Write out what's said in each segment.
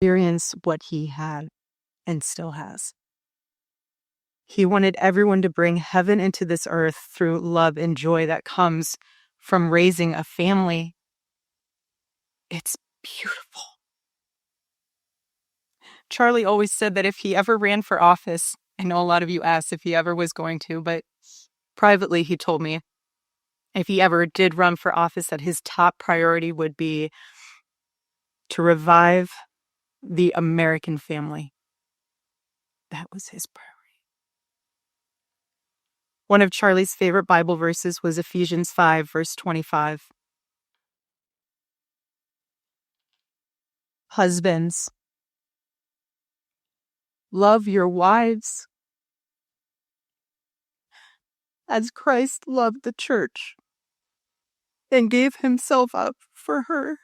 experience what he had and still has. He wanted everyone to bring heaven into this earth through love and joy that comes from raising a family. It's beautiful. Charlie always said that if he ever ran for office, I know a lot of you asked if he ever was going to, but privately he told me if he ever did run for office that his top priority would be to revive the American family. That was his priority. One of Charlie's favorite Bible verses was Ephesians 5, verse 25. Husbands, love your wives as Christ loved the church and gave himself up for her.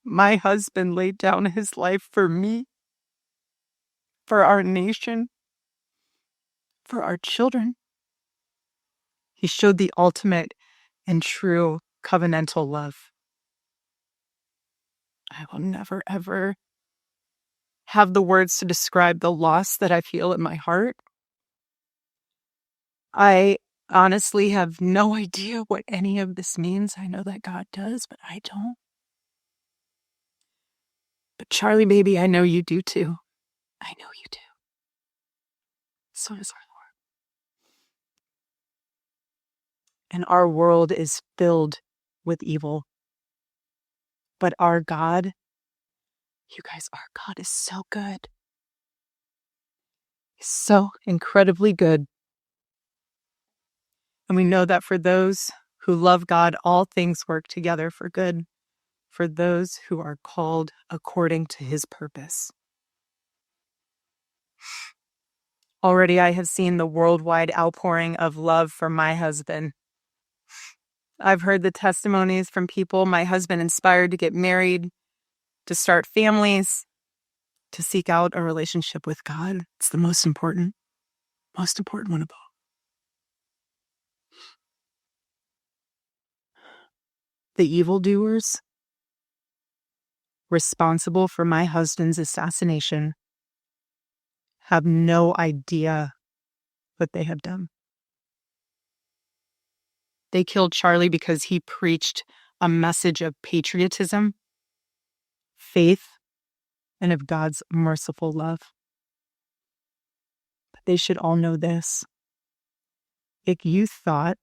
My husband laid down his life for me, for our nation, for our children. He showed the ultimate and true covenantal love. I will never, ever have the words to describe the loss that I feel in my heart. I honestly have no idea what any of this means. I know that God does, but I don't. But Charlie, baby, I know you do too. I know you do. So does our Lord. And our world is filled with evil. But our God, you guys, our God is so good. He's so incredibly good. And we know that for those who love God, all things work together for good, for those who are called according to his purpose. Already I have seen the worldwide outpouring of love for my husband. I've heard the testimonies from people my husband inspired to get married, to start families, to seek out a relationship with God. It's the most important one of all. The evildoers responsible for my husband's assassination have no idea what they have done. They killed Charlie because he preached a message of patriotism, faith, and of God's merciful love. But they should all know this. If you thought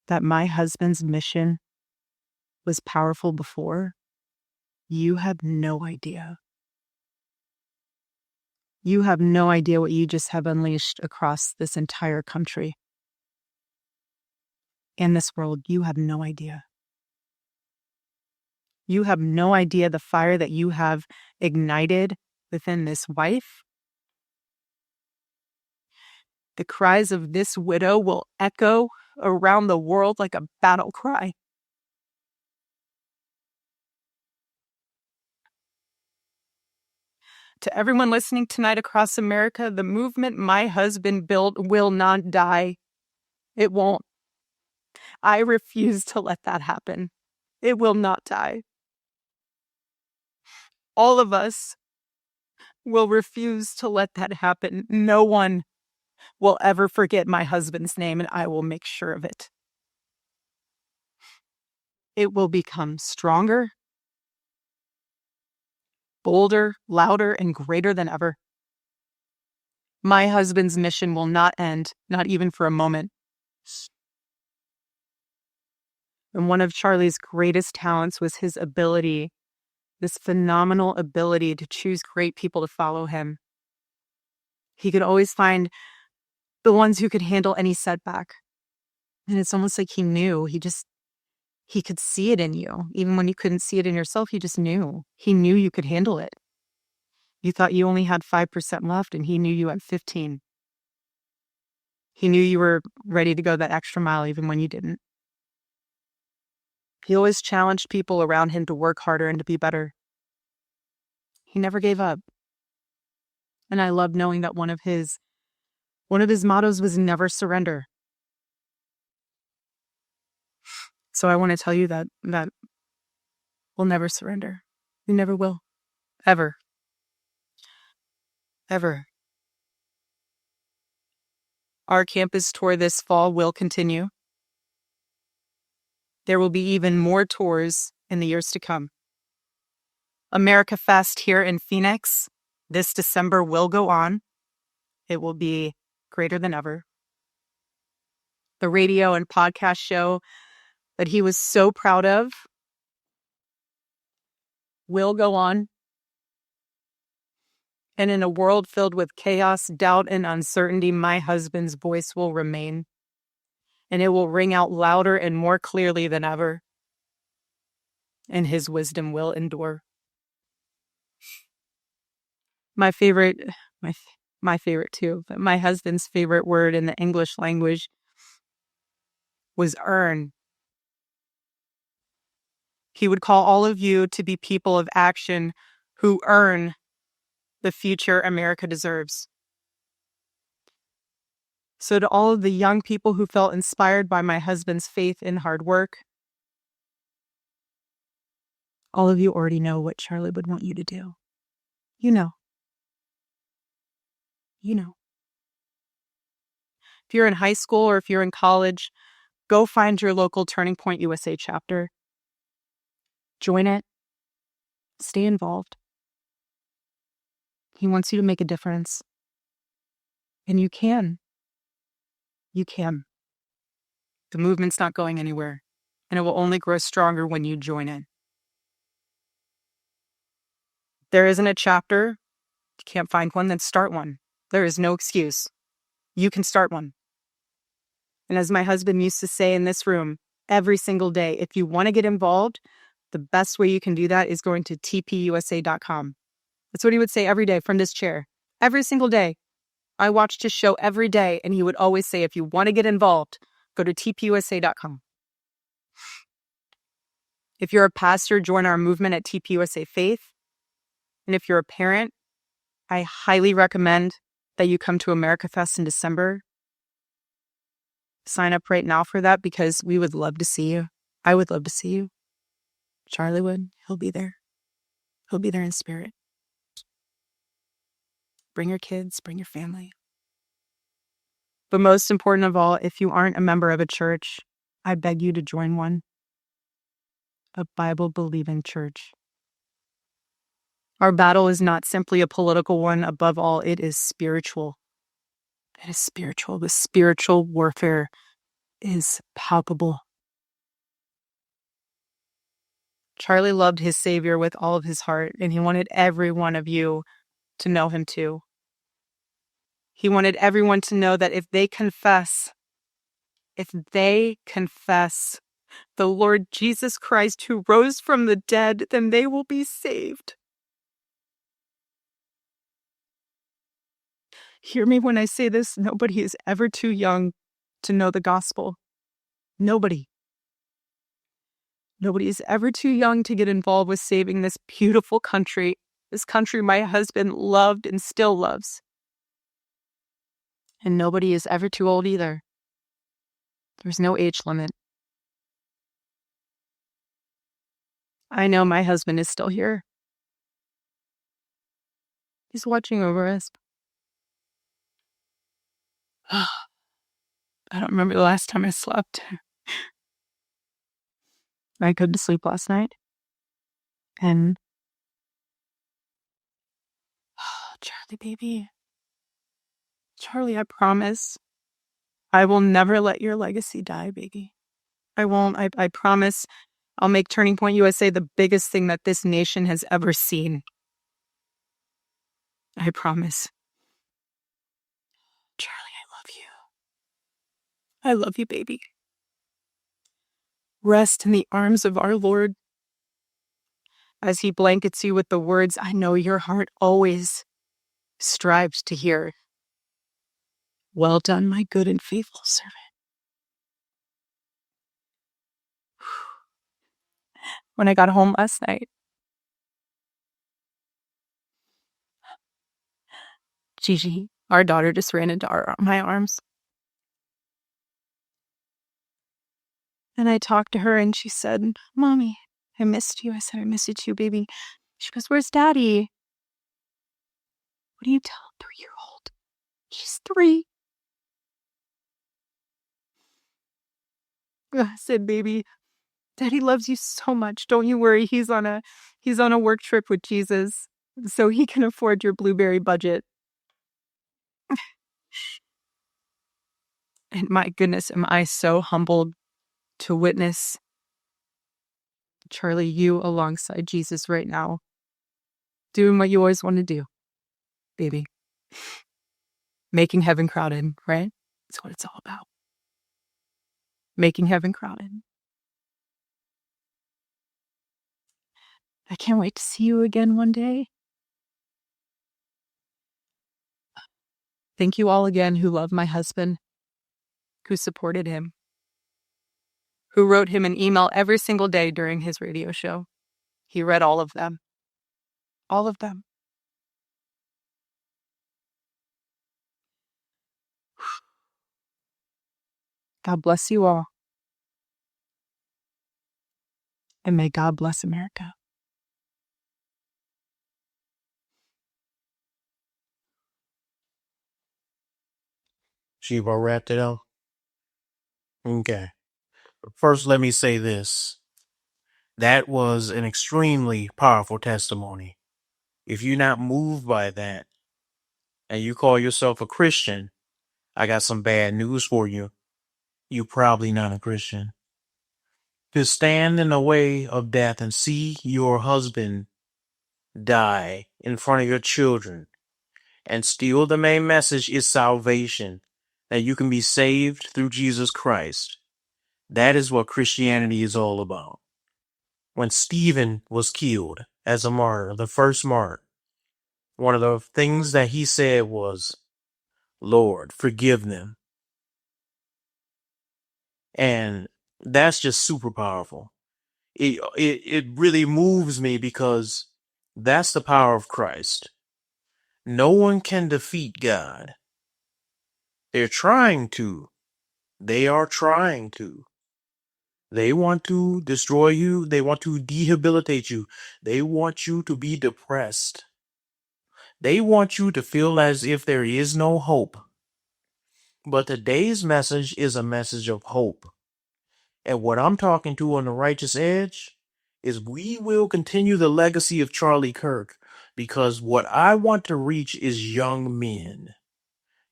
that my husband's mission was powerful before, you have no idea. You have no idea what you just have unleashed across this entire country. In this world, you have no idea. You have no idea the fire that you have ignited within this wife. The cries of this widow will echo around the world like a battle cry. To everyone listening tonight across America, the movement my husband built will not die. It won't. I refuse to let that happen. It will not die. All of us will refuse to let that happen. No one will ever forget my husband's name, and I will make sure of it. It will become stronger, bolder, louder, and greater than ever. My husband's mission will not end, not even for a moment. And one of Charlie's greatest talents was his ability, this phenomenal ability to choose great people to follow him. He could always find the ones who could handle any setback. And it's almost like he knew. He could see it in you. Even when you couldn't see it in yourself, he just knew. He knew you could handle it. You thought you only had 5% left, and he knew you had 15. He knew you were ready to go that extra mile even when you didn't. He always challenged people around him to work harder and to be better. He never gave up. And I love knowing that one of his mottos was never surrender. So I want to tell you that we'll never surrender. We never will. Ever. Ever. Our campus tour this fall will continue. There will be even more tours in the years to come. America Fest here in Phoenix this December will go on. It will be greater than ever. The radio and podcast show that he was so proud of will go on. And in a world filled with chaos, doubt, and uncertainty, my husband's voice will remain. And it will ring out louder and more clearly than ever. And his wisdom will endure. My favorite, my favorite too, but my husband's favorite word in the English language was earn. He would call all of you to be people of action who earn the future America deserves. So to all of the young people who felt inspired by my husband's faith and hard work, all of you already know what Charlie would want you to do. You know. You know. If you're in high school or if you're in college, go find your local Turning Point USA chapter. Join it. Stay involved. He wants you to make a difference. And you can. You can. The movement's not going anywhere, and it will only grow stronger when you join in. There isn't a chapter. You can't find one, then start one. There is no excuse. You can start one. And as my husband used to say in this room, every single day, if you want to get involved, the best way you can do that is going to tpusa.com. That's what he would say every day from this chair. Every single day. I watched his show every day, and he would always say, if you want to get involved, go to tpusa.com. If you're a pastor, join our movement at TPUSA Faith. And if you're a parent, I highly recommend that you come to America Fest in December. Sign up right now for that because we would love to see you. I would love to see you. Charlie would. He'll be there. He'll be there in spirit. Bring your kids, bring your family. But most important of all, if you aren't a member of a church, I beg you to join one. A Bible-believing church. Our battle is not simply a political one. Above all, it is spiritual. It is spiritual. The spiritual warfare is palpable. Charlie loved his Savior with all of his heart, and he wanted every one of you to know him too. He wanted everyone to know that if they confess the Lord Jesus Christ who rose from the dead, then they will be saved. Hear me when I say this, nobody is ever too young to know the gospel. Nobody. Nobody is ever too young to get involved with saving this beautiful country, this country my husband loved and still loves. And nobody is ever too old either. There's no age limit. I know my husband is still here. He's watching over us. I don't remember the last time I slept. I couldn't sleep last night. And Charlie, baby. Charlie, I promise. I will never let your legacy die, baby. I won't. I promise I'll make Turning Point USA the biggest thing that this nation has ever seen. I promise. Charlie, I love you. I love you, baby. Rest in the arms of our Lord as he blankets you with the words I know your heart always strives to hear. Well done, my good and faithful servant. When I got home last night, Gigi, our daughter, just ran into my arms. And I talked to her and she said, Mommy, I missed you. I said, I miss you too, baby. She goes, "Where's Daddy?" What do you tell a 3-year-old? He's 3. I said, "Baby, Daddy loves you so much. Don't you worry. He's on a work trip with Jesus, so he can afford your blueberry budget." And my goodness, am I so humbled to witness, Charlie, you alongside Jesus right now, doing what you always want to do, baby. Making heaven crowded, right? That's what it's all about. Making heaven crowded. I can't wait to see you again one day. Thank you all again who love my husband, who supported him, who wrote him an email every single day during his radio show. He read all of them. All of them. God bless you all. And may God bless America. She wrapped it up. Okay. First, let me say this. That was an extremely powerful testimony. If you're not moved by that and you call yourself a Christian, I got some bad news for you. You're probably not a Christian. To stand in the way of death and see your husband die in front of your children, and still the main message is salvation, that you can be saved through Jesus Christ. That is what Christianity is all about. When Stephen was killed as a martyr, the first martyr, one of the things that he said was, "Lord, forgive them." And that's just super powerful. It really moves me because that's the power of Christ. No one can defeat God. They're trying to. They are trying to. They want to destroy you. They want to rehabilitate you. They want you to be depressed. They want you to feel as if there is no hope. But today's message is a message of hope. And what I'm talking to on the righteous edge is we will continue the legacy of Charlie Kirk, because what I want to reach is young men.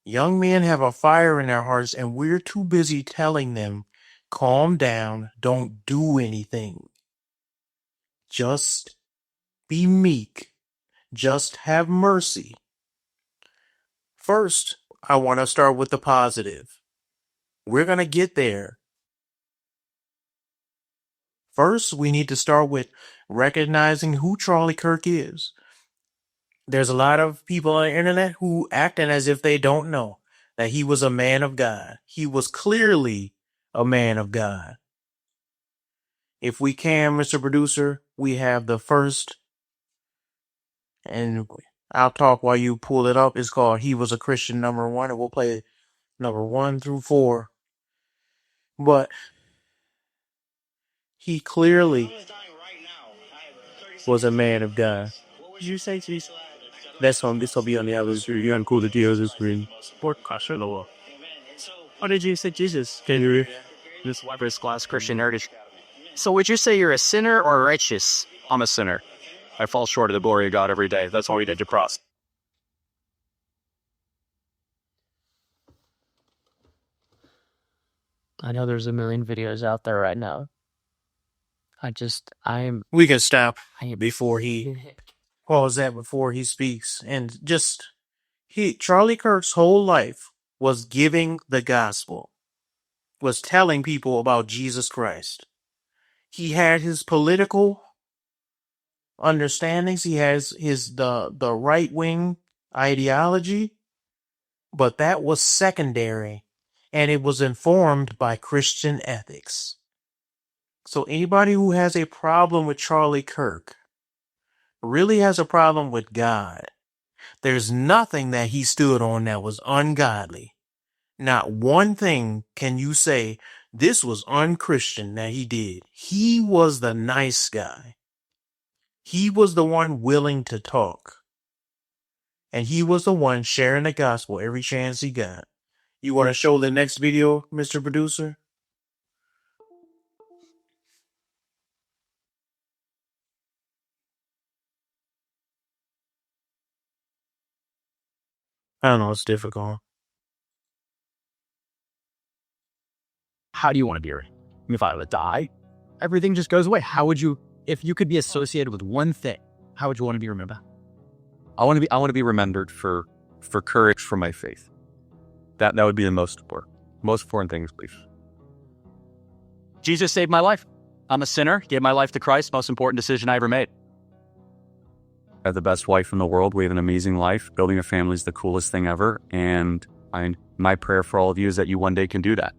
Young men have a fire in their hearts, and we're too busy telling them, calm down, don't do anything. Just be meek. Just have mercy. First, I want to start with the positive. We're going to get there. First, we need to start with recognizing who Charlie Kirk is. There's a lot of people on the internet who acting as if they don't know that he was a man of God. He was clearly a man of God. If we can, Mr. Producer, we have the first, and I'll talk while you pull it up. It's called He Was a Christian #1, and we'll play number 1 through 4. But he clearly was a man of God. Did you say this? This will be on the other screen. You uncode the other screen. What did you say, Jesus? Can you read? This first class Christian heritage. So would you say you're a sinner or righteous? I'm a sinner. I fall short of the glory of God every day. That's all we did to cross. I know there's a million videos out there right now. We can stop I before he pause that before he speaks. And just Charlie Kirk's whole life was giving the gospel, was telling people about Jesus Christ. He had his political understandings. He has the right wing ideology, but that was secondary, and it was informed by Christian ethics. So anybody who has a problem with Charlie Kirk really has a problem with God. There's nothing that he stood on that was ungodly. Not one thing can you say this was unchristian that he did. He was the nice guy. He was the one willing to talk. And he was the one sharing the gospel every chance he got. You want to show the next video, Mr. Producer? I don't know, it's difficult. How do you want to be remembered? If I were to die, everything just goes away. How would you, if you could be associated with one thing, how would you want to be remembered? I want to be remembered for courage for my faith. That would be the most important thing, please. Jesus saved my life. I'm a sinner, gave my life to Christ, most important decision I ever made. I have the best wife in the world. We have an amazing life. Building a family is the coolest thing ever. And my prayer for all of you is that you one day can do that.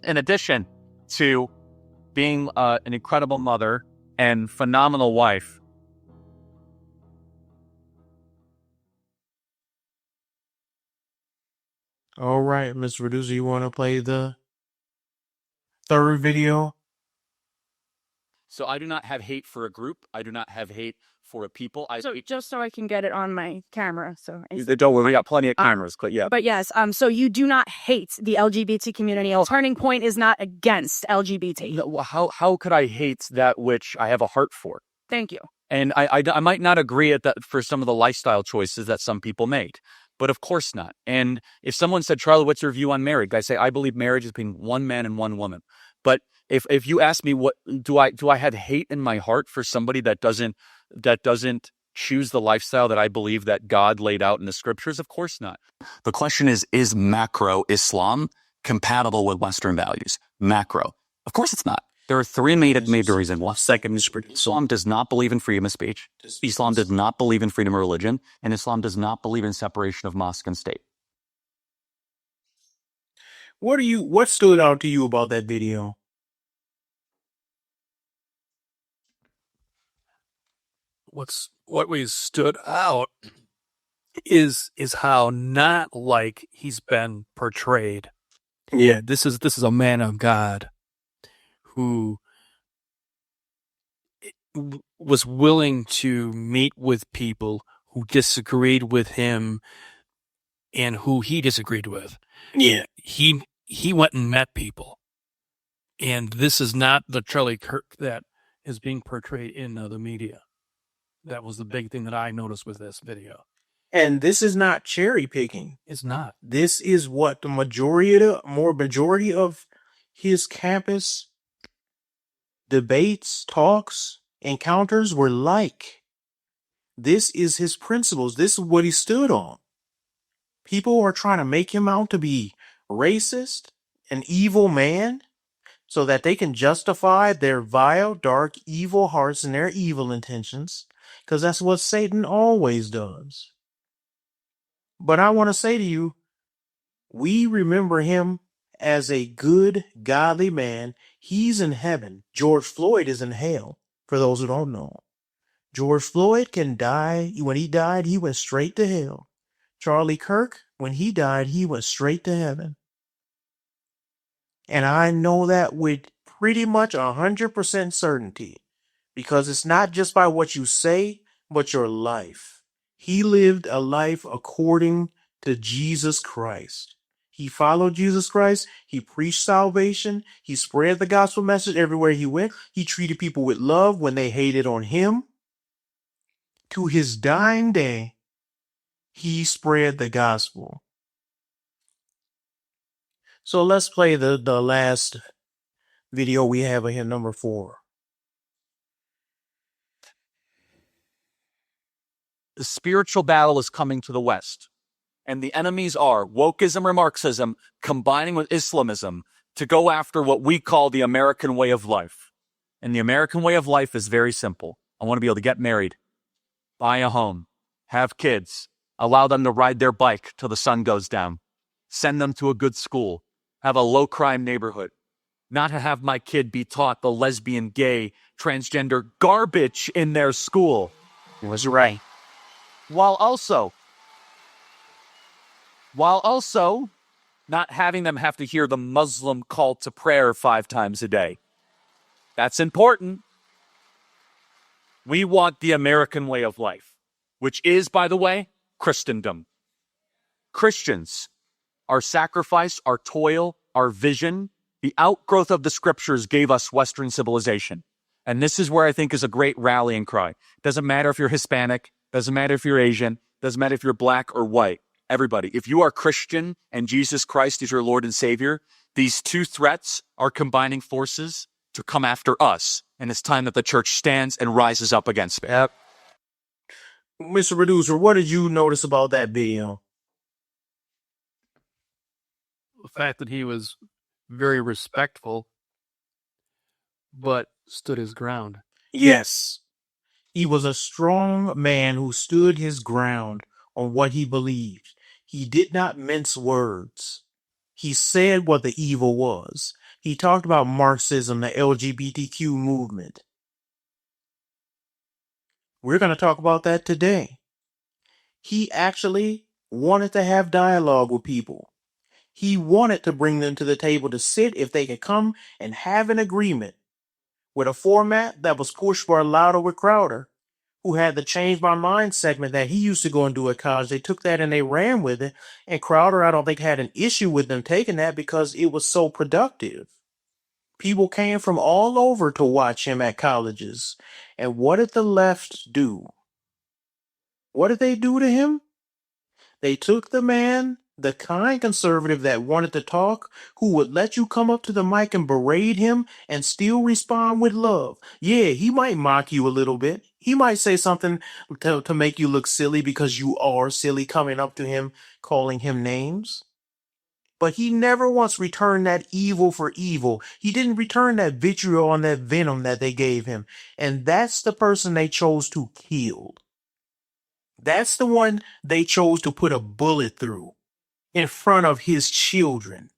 In addition to being an incredible mother and phenomenal wife, All right, Mr. Producer, you want to play the third video? so I do not have hate for a group. I do not have hate for a people. Just so I can get it on my camera. So Don't worry, we got plenty of cameras, but yeah. But yes, so you do not hate the LGBT community. Turning Point is not against LGBT. How could I hate that which I have a heart for? Thank you. And I might not agree at that for some of the lifestyle choices that some people made, but of course not. And if someone said, Charlie, what's your view on marriage? I say, I believe marriage is between one man and one woman. But if you ask me, what do I have hate in my heart for somebody that doesn't choose the lifestyle that I believe that God laid out in the scriptures? Of course not. The question is macro Islam compatible with Western values? Macro. Of course it's not. There are three major reasons. One, Islam does not believe in freedom of speech. Islam does not believe in freedom of religion. And Islam does not believe in separation of mosque and state. What stood out to you about that video? What we stood out is how not like he's been portrayed. Yeah. This is a man of God who was willing to meet with people who disagreed with him and who he disagreed with. Yeah. He went and met people. And this is not the Charlie Kirk that is being portrayed in the media. That was the big thing that I noticed with this video. And this is not cherry picking. It's not. This is what the majority of his campus debates, talks, encounters were like. This is his principles. This is what he stood on. People are trying to make him out to be racist, an evil man, so that they can justify their vile, dark, evil hearts and their evil intentions, because that's what Satan always does. But I want to say to you, we remember him as a good, godly man. He's in heaven. George Floyd is in hell, for those who don't know. George Floyd can die. When he died, he went straight to hell. Charlie Kirk, when he died, he went straight to heaven. And I know that with pretty much 100% certainty, because it's not just by what you say, but your life. He lived a life according to Jesus Christ. He followed Jesus Christ. He preached salvation. He spread the gospel message everywhere he went. He treated people with love when they hated on him. To his dying day, he spread the gospel. So let's play the last video we have here, number 4. The spiritual battle is coming to the West. And the enemies are wokeism or Marxism combining with Islamism to go after what we call the American way of life. And the American way of life is very simple. I want to be able to get married, buy a home, have kids, allow them to ride their bike till the sun goes down, send them to a good school, have a low-crime neighborhood, not to have my kid be taught the lesbian, gay, transgender garbage in their school. He was right. While also not having them have to hear the Muslim call to prayer 5 times a day. That's important. We want the American way of life, which is, by the way, Christendom. Christians, our sacrifice, our toil, our vision, the outgrowth of the scriptures gave us Western civilization. And this is where I think is a great rallying cry. Doesn't matter if you're Hispanic, doesn't matter if you're Asian, doesn't matter if you're black or white. Everybody, if you are Christian and Jesus Christ is your Lord and Savior, these two threats are combining forces to come after us. And it's time that the church stands and rises up against it. Yep. Mr. Producer, what did you notice about that video? The fact that he was very respectful, but stood his ground. Yes. He was a strong man who stood his ground on what he believed. He did not mince words. He said what the evil was. He talked about Marxism, the LGBTQ movement. We're going to talk about that today. He actually wanted to have dialogue with people. He wanted to bring them to the table to sit if they could come and have an agreement with a format that was pushed for Louder with Crowder, who had the Change My Mind segment that he used to go and do at college. They took that and they ran with it. And Crowder, I don't think, had an issue with them taking that because it was so productive. People came from all over to watch him at colleges. And what did the left do? What did they do to him? They took the man, the kind conservative that wanted to talk, who would let you come up to the mic and berate him and still respond with love. Yeah, he might mock you a little bit. He might say something to make you look silly because you are silly coming up to him, calling him names. But he never once returned that evil for evil. He didn't return that vitriol and that venom that they gave him. And that's the person they chose to kill. That's the one they chose to put a bullet through in front of his children.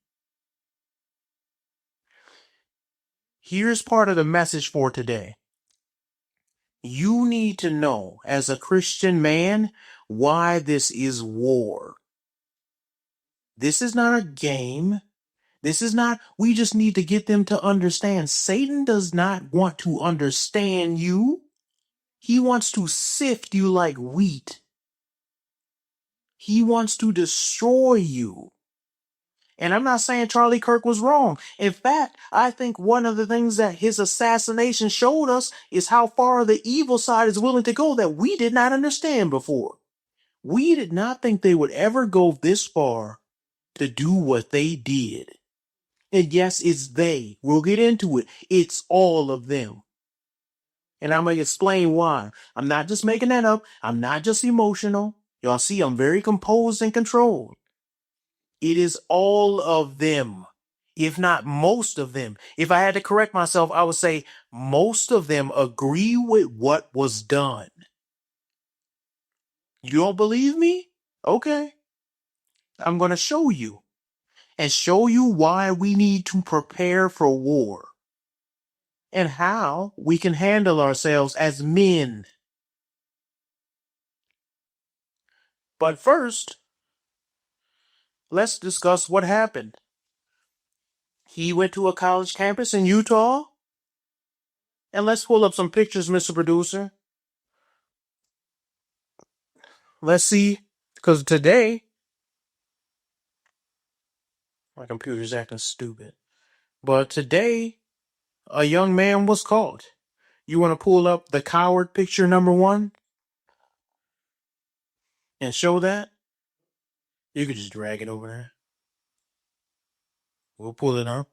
Here's part of the message for today. You need to know, as a Christian man, why this is war. This is not a game. This is not, we just need to get them to understand. Satan does not want to understand you. He wants to sift you like wheat. He wants to destroy you. And I'm not saying Charlie Kirk was wrong. In fact, I think one of the things that his assassination showed us is how far the evil side is willing to go that we did not understand before. We did not think they would ever go this far to do what they did. And yes, it's they. We'll get into it. It's all of them. And I'm going to explain why. I'm not just making that up. I'm not just emotional. Y'all see, I'm very composed and controlled. It is all of them, if not most of them. If I had to correct myself, I would say most of them agree with what was done. You don't believe me? Okay. I'm going to show you. And show you why we need to prepare for war. And how we can handle ourselves as men. But first, let's discuss what happened. He went to a college campus in Utah. And let's pull up some pictures, Mr. Producer. Let's see, because today, my computer's acting stupid. But today, a young man was caught. You want to pull up the coward picture number 1? And show that? You could just drag it over there. We'll pull it up.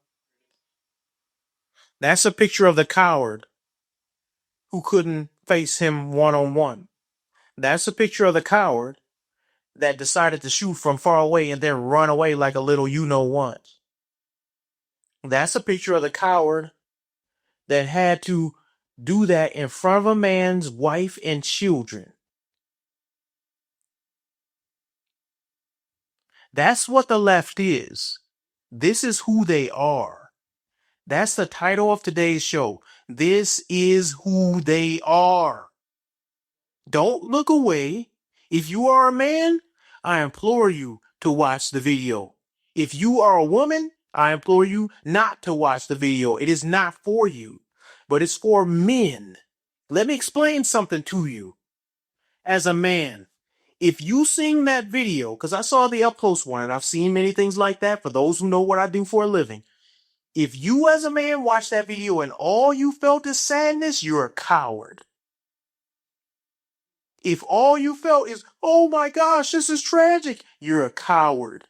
That's a picture of the coward who couldn't face him one-on-one. That's a picture of the coward that decided to shoot from far away and then run away like a little you-know-what. That's a picture of the coward that had to do that in front of a man's wife and children. That's what the left is. This is who they are. That's the title of today's show. This is who they are. Don't look away. If you are a man, I implore you to watch the video. If you are a woman, I implore you not to watch the video. It is not for you, but it's for men. Let me explain something to you. As a man, if you seen that video, because I saw the up close one and I've seen many things like that for those who know what I do for a living. If you as a man watch that video and all you felt is sadness, you're a coward. If all you felt is, oh my gosh, this is tragic, you're a coward.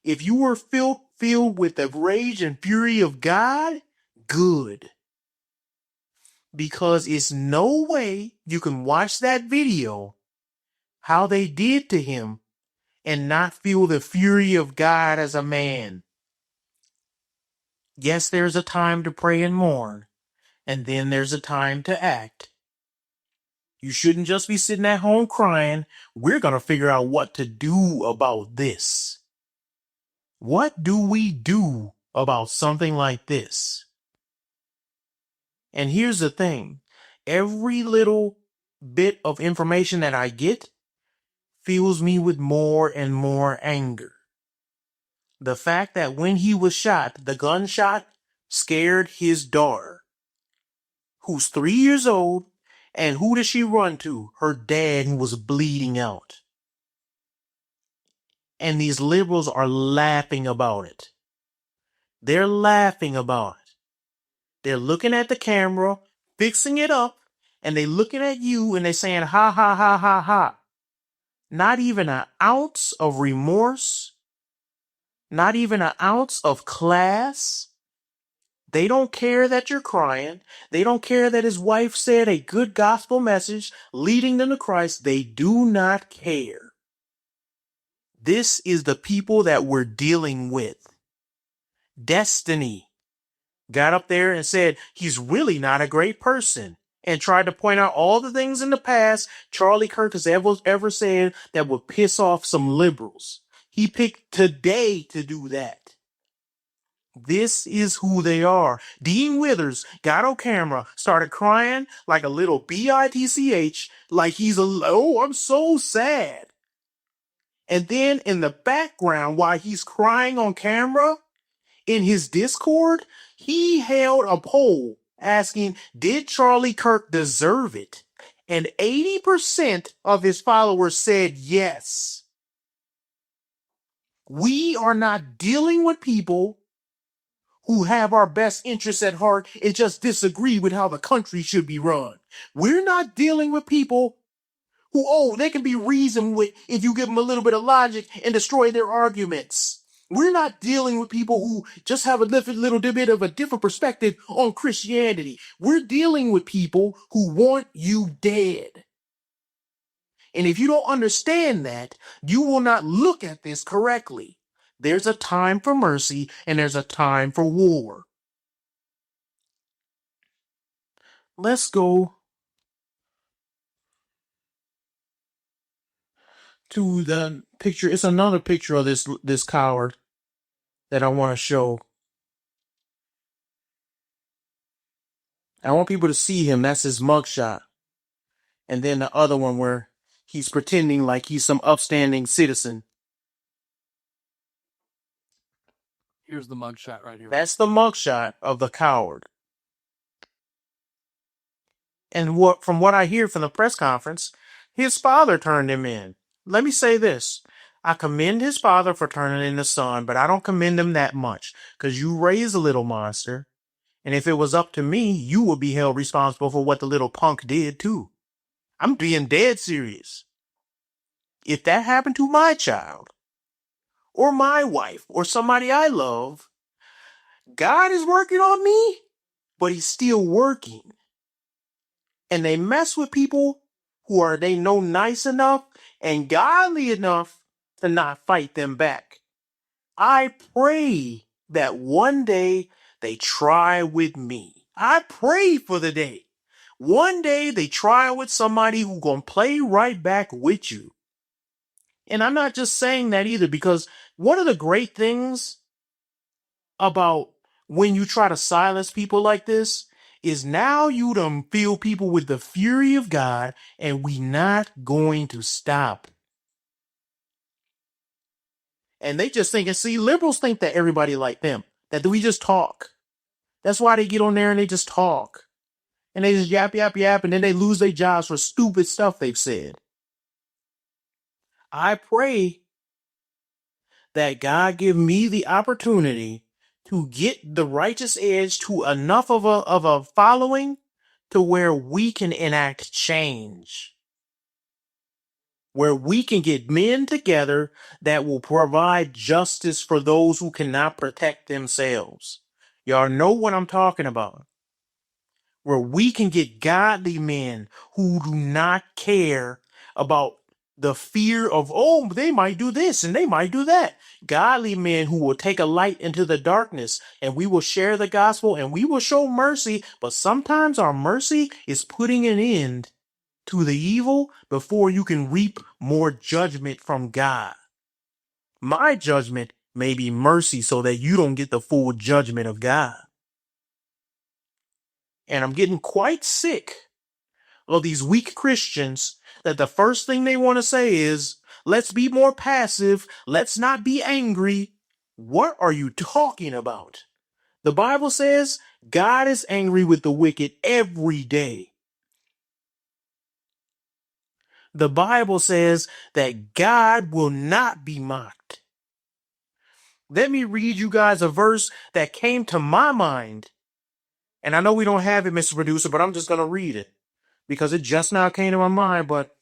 If you were filled with the rage and fury of God, good. Because it's no way you can watch that video, how they did to him, and not feel the fury of God as a man. Yes, there's a time to pray and mourn, and then there's a time to act. You shouldn't just be sitting at home crying. We're going to figure out what to do about this. What do we do about something like this? And here's the thing. Every little bit of information that I get fills me with more and more anger. The fact that when he was shot, the gunshot scared his daughter, who's 3 years old, and who did she run to? Her dad, who was bleeding out. And these liberals are laughing about it. They're laughing about it. They're looking at the camera, fixing it up, and they looking at you and they're saying, ha, ha, ha, ha, ha. Not even an ounce of remorse. Not even an ounce of class. They don't care that you're crying. They don't care that his wife said a good gospel message leading them to Christ. They do not care. This is the people that we're dealing with. Destiny got up there and said he's really not a great person and tried to point out all the things in the past Charlie Kirk has ever said that would piss off some liberals. He picked today to do that. This is who they are. Dean Withers got on camera, started crying like a little bitch, like he's oh, I'm so sad. And then in the background, while he's crying on camera, in his Discord, he held a poll asking, did Charlie Kirk deserve it? And 80% of his followers said yes. We are not dealing with people who have our best interests at heart and just disagree with how the country should be run. We're not dealing with people who, oh, they can be reasoned with if you give them a little bit of logic and destroy their arguments. We're not dealing with people who just have a little bit of a different perspective on Christianity. We're dealing with people who want you dead. And if you don't understand that, you will not look at this correctly. There's a time for mercy and there's a time for war. Let's go to the picture. It's another picture of this coward that I want to show. I want people to see him. That's his mugshot. And then the other one where he's pretending like he's some upstanding citizen. Here's the mugshot right here. That's the mugshot of the coward. And from what I hear from the press conference, his father turned him in. Let me say this. I commend his father for turning in the son, but I don't commend him that much because you raised a little monster. And if it was up to me, you would be held responsible for what the little punk did too. I'm being dead serious. If that happened to my child or my wife or somebody I love, God is working on me, but he's still working. And they mess with people who they know nice enough and godly enough to not fight them back. I pray that one day they try with me. I pray for the day. One day they try with somebody who's going to play right back with you. And I'm not just saying that either, because one of the great things about when you try to silence people like this is now you done fill people with the fury of God, and we not going to stop. And they just think, and see, liberals think that everybody like them, that we just talk. That's why they get on there and they just talk. And they just yap, yap, yap, and then they lose their jobs for stupid stuff they've said. I pray that God give me the opportunity to get the righteous edge to enough of a following to where we can enact change, where we can get men together that will provide justice for those who cannot protect themselves. Y'all know what I'm talking about. Where we can get godly men who do not care about the fear of, oh, they might do this and they might do that. Godly men who will take a light into the darkness, and we will share the gospel and we will show mercy. But sometimes our mercy is putting an end to the evil before you can reap more judgment from God. My judgment may be mercy so that you don't get the full judgment of God. And I'm getting quite sick of these weak Christians that the first thing they want to say is, let's be more passive. Let's not be angry. What are you talking about? The Bible says God is angry with the wicked every day. The Bible says that God will not be mocked. Let me read you guys a verse that came to my mind. And I know we don't have it, Mr. Producer, but I'm just going to read it because it just now came to my mind. But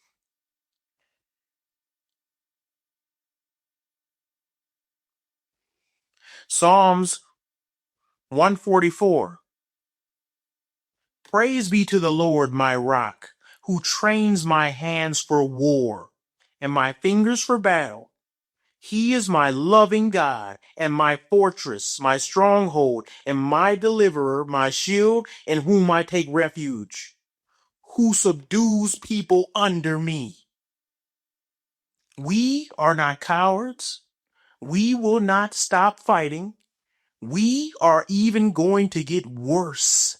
Psalms 144. Praise be to the Lord, my rock, who trains my hands for war and my fingers for battle. He is my loving God and my fortress, my stronghold and my deliverer, my shield in whom I take refuge, who subdues people under me. We are not cowards. We will not stop fighting. We are even going to get worse.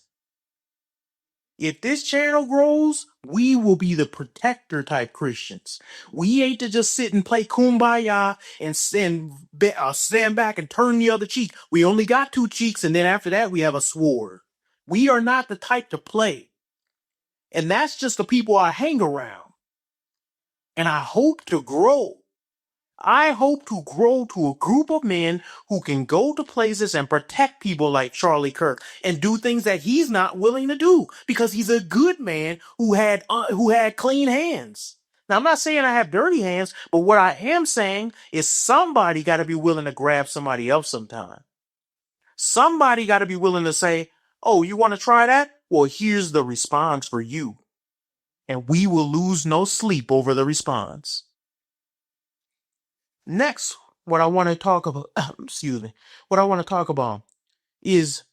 If this channel grows, we will be the protector type Christians. We ain't to just sit and play kumbaya and stand back and turn the other cheek. We only got two cheeks, and then after that, we have a sword. We are not the type to play. And that's just the people I hang around. And I hope to grow. I hope to grow to a group of men who can go to places and protect people like Charlie Kirk and do things that he's not willing to do because he's a good man who had clean hands. Now, I'm not saying I have dirty hands, but what I am saying is somebody got to be willing to grab somebody else sometime. Somebody got to be willing to say, oh, you want to try that? Well, here's the response for you. And we will lose no sleep over the response. Next, what I want to talk about, what I want to talk about is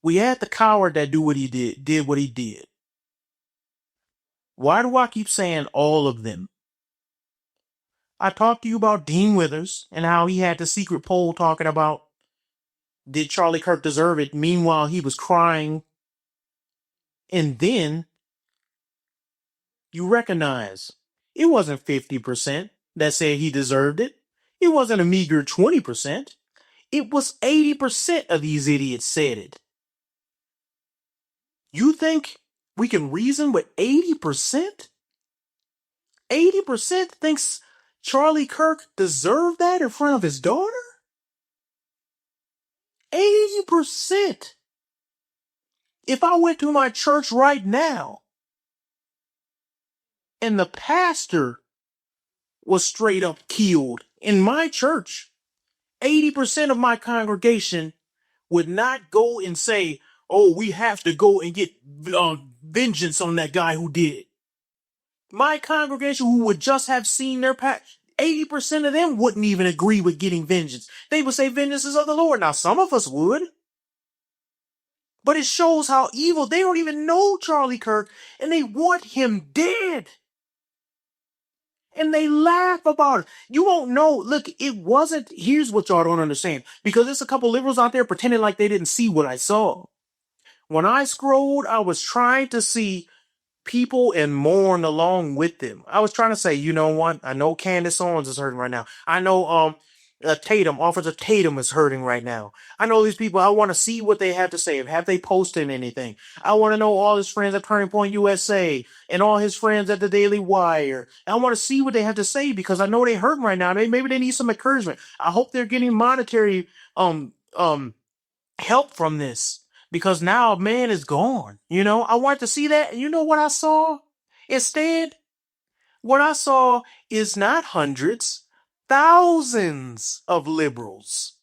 we had the coward that did what he did. Why do I keep saying all of them? I talked to you about Dean Withers and how he had the secret poll talking about, did Charlie Kirk deserve it? Meanwhile, he was crying. And then you recognize it wasn't 50% that said he deserved it. It wasn't a meager 20%. It was 80% of these idiots said it. You think we can reason with 80%? 80% thinks Charlie Kirk deserved that in front of his daughter? 80%. If I went to my church right now and the pastor was straight up killed in my church, 80% of my congregation would not go and say, oh, we have to go and get vengeance on that guy who did it. My congregation who would just have seen their pastor, 80% of them wouldn't even agree with getting vengeance. They would say vengeance is of the Lord. Now, some of us would. But it shows how evil. They don't even know Charlie Kirk, and they want him dead. And they laugh about it. You won't know. Look, it wasn't. Here's what y'all don't understand. Because there's a couple liberals out there pretending like they didn't see what I saw. When I scrolled, I was trying to see people and mourn along with them. I was trying to say, you know what? I know Candace Owens is hurting right now. I know Tatum, Officer Tatum is hurting right now. I know these people. I want to see what they have to say. Have they posted anything? I want to know all his friends at Turning Point USA and all his friends at the Daily Wire. I want to see what they have to say because I know they're hurting right now. Maybe they need some encouragement. I hope they're getting monetary help from this because now man is gone. I wanted to see that. And you know what I saw? Instead, what I saw is not hundreds, thousands of liberals.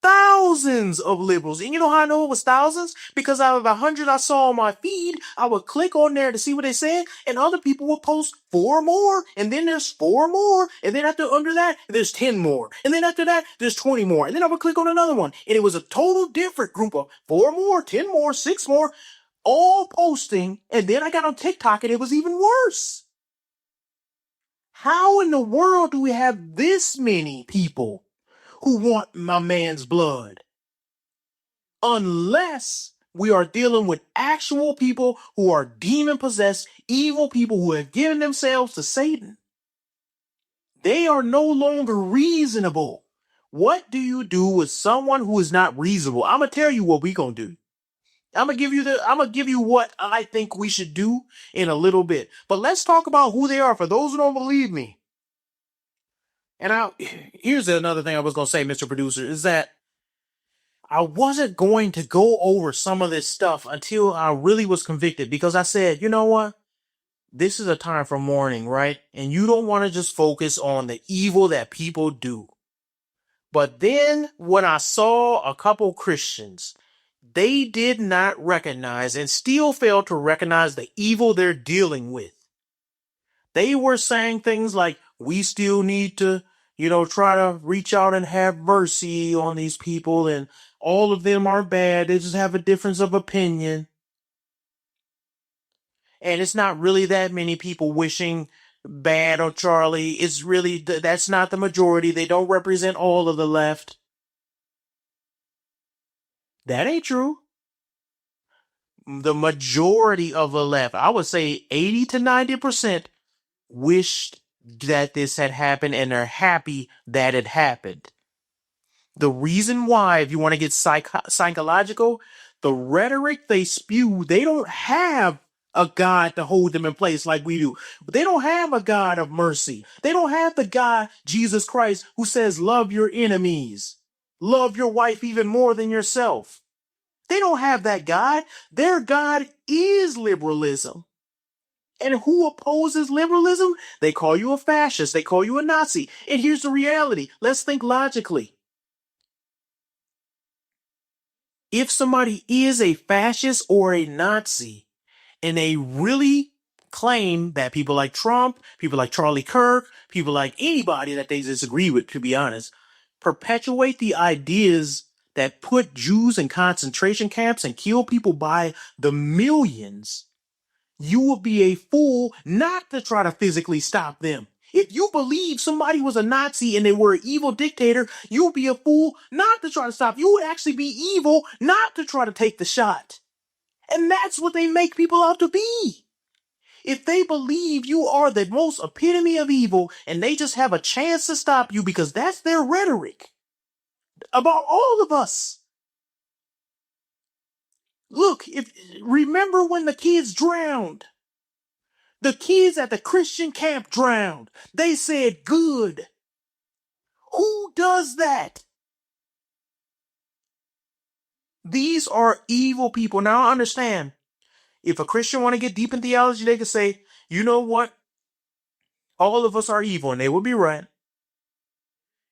Thousands of liberals. And you know how I know it was thousands? Because out of 100 I saw on my feed, I would click on there to see what they said, and other people would post 4 more, and then there's 4 more, and then under that, there's 10 more, and then after that, there's 20 more, and then I would click on another one, and it was a total different group of 4 more, 10 more, 6 more, all posting, and then I got on TikTok, and it was even worse. How in the world do we have this many people who want my man's blood? Unless we are dealing with actual people who are demon-possessed, evil people who have given themselves to Satan. They are no longer reasonable. What do you do with someone who is not reasonable? I'm going to tell you what we're going to do. I'm going to give you what I think we should do in a little bit. But let's talk about who they are for those who don't believe me. And here's another thing I was going to say, Mr. Producer, is that I wasn't going to go over some of this stuff until I really was convicted because I said, you know what? This is a time for mourning, right? And you don't want to just focus on the evil that people do. But then when I saw a couple Christians, they did not recognize and still failed to recognize the evil they're dealing with. They were saying things like, we still need to, try to reach out and have mercy on these people, and all of them are bad. They just have a difference of opinion. And it's not really that many people wishing bad on Charlie. It's really, that's not the majority. They don't represent all of the left. That ain't true. The majority of the left, I would say 80 to 90%, wished that this had happened and are happy that it happened. The reason why, if you want to get psychological, the rhetoric they spew, they don't have a God to hold them in place like we do. They don't have a God of mercy. They don't have the God, Jesus Christ, who says, love your enemies. Love your wife even more than yourself. They don't have that God. Their God is liberalism. And who opposes liberalism? They call you a fascist. They call you a Nazi. And here's the reality. Let's think logically. If somebody is a fascist or a Nazi, and they really claim that people like Trump, people like Charlie Kirk, people like anybody that they disagree with, to be honest, perpetuate the ideas that put Jews in concentration camps and kill people by the millions, you would be a fool not to try to physically stop them. If you believe somebody was a Nazi and they were an evil dictator, you would be a fool not to try to stop. You would actually be evil not to try to take the shot. And that's what they make people out to be. If they believe you are the most epitome of evil and they just have a chance to stop you because that's their rhetoric about all of us. Look, remember when the kids drowned? The kids at the Christian camp drowned. They said, good. Who does that? These are evil people. Now I understand. If a Christian want to get deep in theology, they can say, you know what? All of us are evil, and they would be right.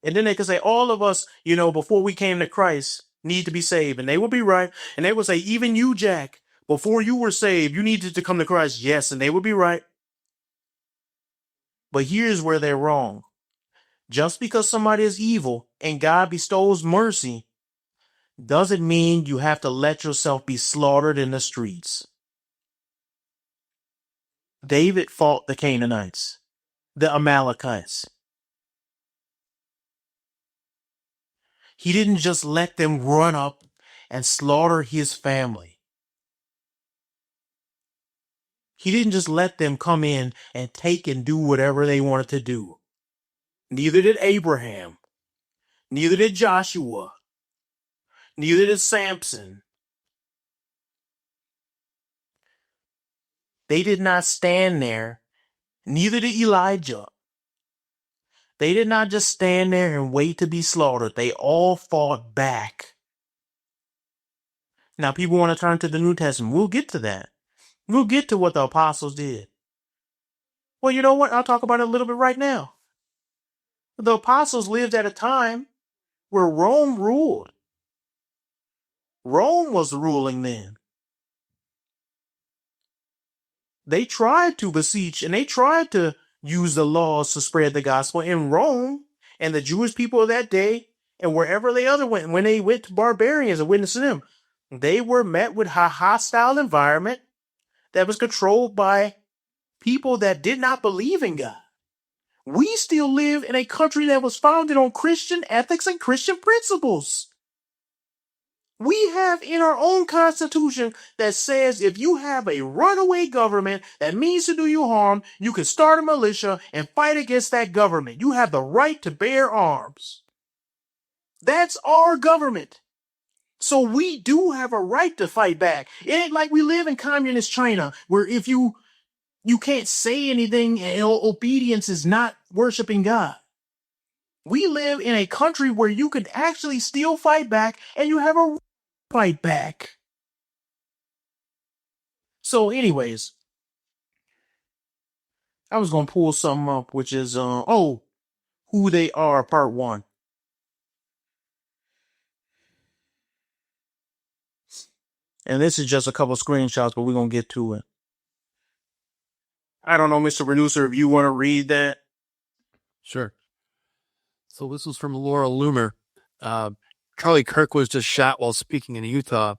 And then they could say, all of us, before we came to Christ, need to be saved, and they would be right. And they would say, even you, Jack, before you were saved, you needed to come to Christ. Yes, and they would be right. But here's where they're wrong. Just because somebody is evil and God bestows mercy doesn't mean you have to let yourself be slaughtered in the streets. David fought the Canaanites, the Amalekites. He didn't just let them run up and slaughter his family. He didn't just let them come in and take and do whatever they wanted to do. Neither did Abraham. Neither did Joshua. Neither did Samson. They did not stand there. Neither did Elijah. They did not just stand there and wait to be slaughtered. They all fought back. Now, people want to turn to the New Testament. We'll get to that. We'll get to what the apostles did. Well, you know what? I'll talk about it a little bit right now. The apostles lived at a time where Rome ruled. Rome was ruling then. They tried to beseech and they tried to use the laws to spread the gospel in Rome, and the Jewish people of that day and wherever they other went. When they went to barbarians and witnessed to them, they were met with a hostile environment that was controlled by people that did not believe in God. We still live in a country that was founded on Christian ethics and Christian principles. We have in our own constitution that says if you have a runaway government that means to do you harm, you can start a militia and fight against that government. You have the right to bear arms. That's our government. So we do have a right to fight back. It ain't like we live in communist China where if you can't say anything and obedience is not worshiping God. We live in a country where you can actually still fight back and you have a fight back. So anyways, I was going to pull something up, which is, who they are, part 1. And this is just a couple screenshots, but we're going to get to it. I don't know, Mr. Producer, if you want to read that. Sure. So this was from Laura Loomer. Charlie Kirk was just shot while speaking in Utah.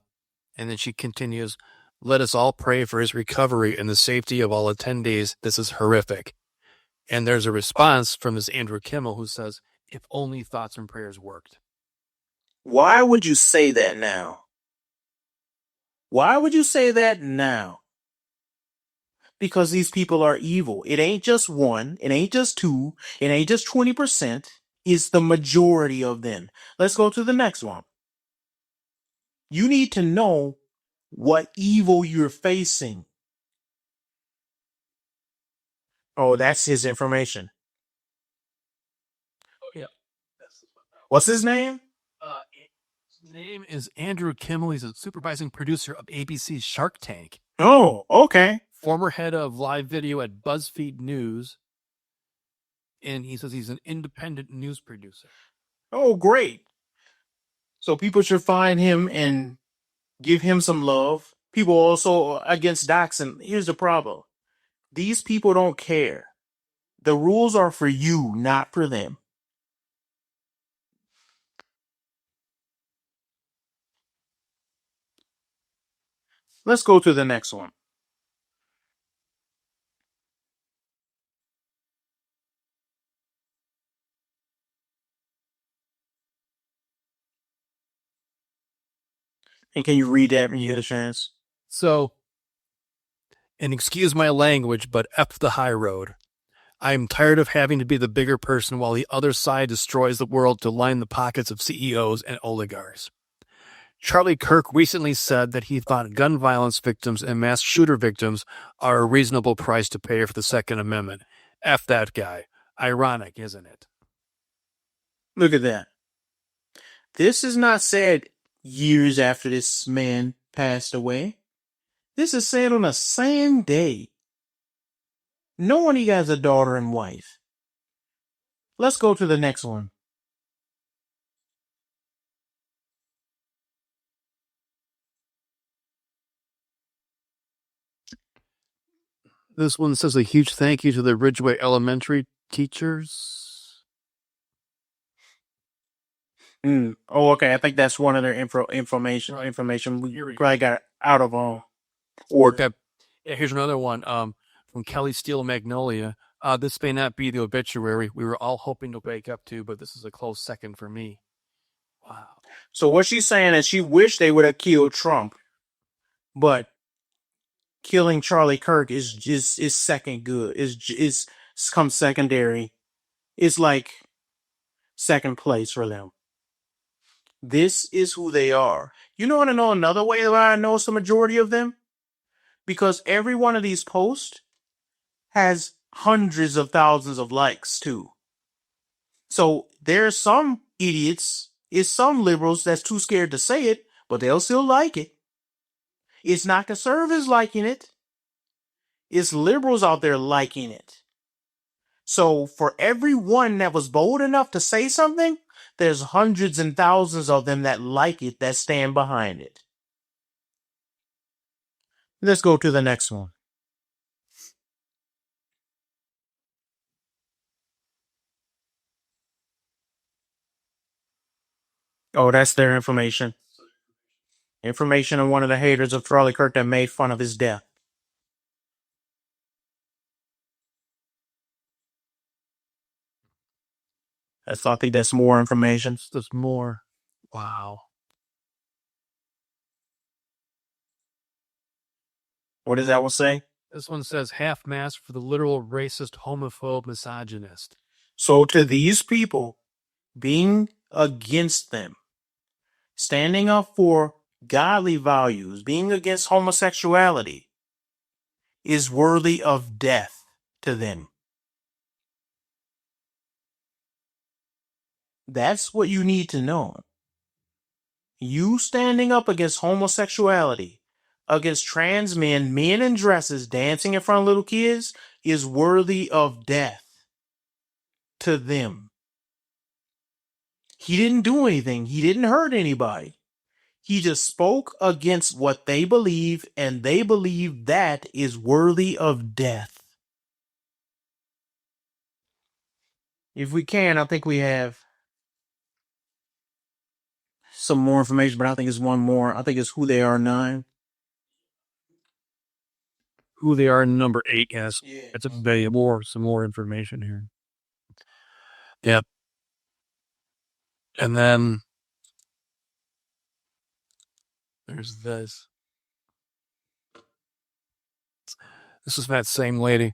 And then she continues, let us all pray for his recovery and the safety of all attendees. This is horrific. And there's a response from this Andrew Kimmel who says, if only thoughts and prayers worked. Why would you say that now? Why would you say that now? Because these people are evil. It ain't just one. It ain't just two. It ain't just 20%. It's the majority of them. Let's go to the next one. You need to know what evil you're facing. Oh, that's his information. Oh, yeah. What's his name? His name is Andrew Kimmel. He's a supervising producer of ABC's Shark Tank. Oh, okay. Former head of live video at BuzzFeed News. And he says he's an independent news producer. Oh, great. So people should find him and give him some love. People also against doxing. Here's the problem. These people don't care. The rules are for you, not for them. Let's go to the next one. And can you read that when you get a chance? So, and excuse my language, but F the high road. I am tired of having to be the bigger person while the other side destroys the world to line the pockets of CEOs and oligarchs. Charlie Kirk recently said that he thought gun violence victims and mass shooter victims are a reasonable price to pay for the Second Amendment. F that guy. Ironic, isn't it? Look at that. This is not said years after this man passed away. This is said on the same day. Knowing he has a daughter and wife. Let's go to the next one. This one says a huge thank you to the Ridgeway Elementary teachers. Oh, okay. I think that's one of their information. We probably got out of order. Okay. Yeah, here's another one from Kelly Steele Magnolia. This may not be the obituary we were all hoping to wake up to, but this is a close second for me. Wow. So what she's saying is she wished they would have killed Trump, but killing Charlie Kirk is second good. Is comes secondary. It's like second place for them. This is who they are. You want to know another way that I know it's the majority of them? Because every one of these posts has hundreds of thousands of likes too. So there's some idiots, it's some liberals that's too scared to say it, but they'll still like it. It's not conservatives liking it. It's liberals out there liking it. So for every one that was bold enough to say something, there's hundreds and thousands of them that like it, that stand behind it. Let's go to the next one. Oh, that's their information. Information on one of the haters of Charlie Kirk that made fun of his death. I think that's more information. There's more. Wow. What does that one say? This one says half-mast for the literal racist, homophobe, misogynist. So to these people, being against them, standing up for godly values, being against homosexuality, is worthy of death to them. That's what you need to know. You standing up against homosexuality, against trans men, men in dresses dancing in front of little kids, is worthy of death to them. He didn't do anything. He didn't hurt anybody. He just spoke against what they believe, and they believe that is worthy of death. If we can, I think we have some more information, but I think it's one more. I think it's who they are 9. Who they are, number 8, yes. Yeah. It's some more information here. Yep. And then there's this. This is that same lady.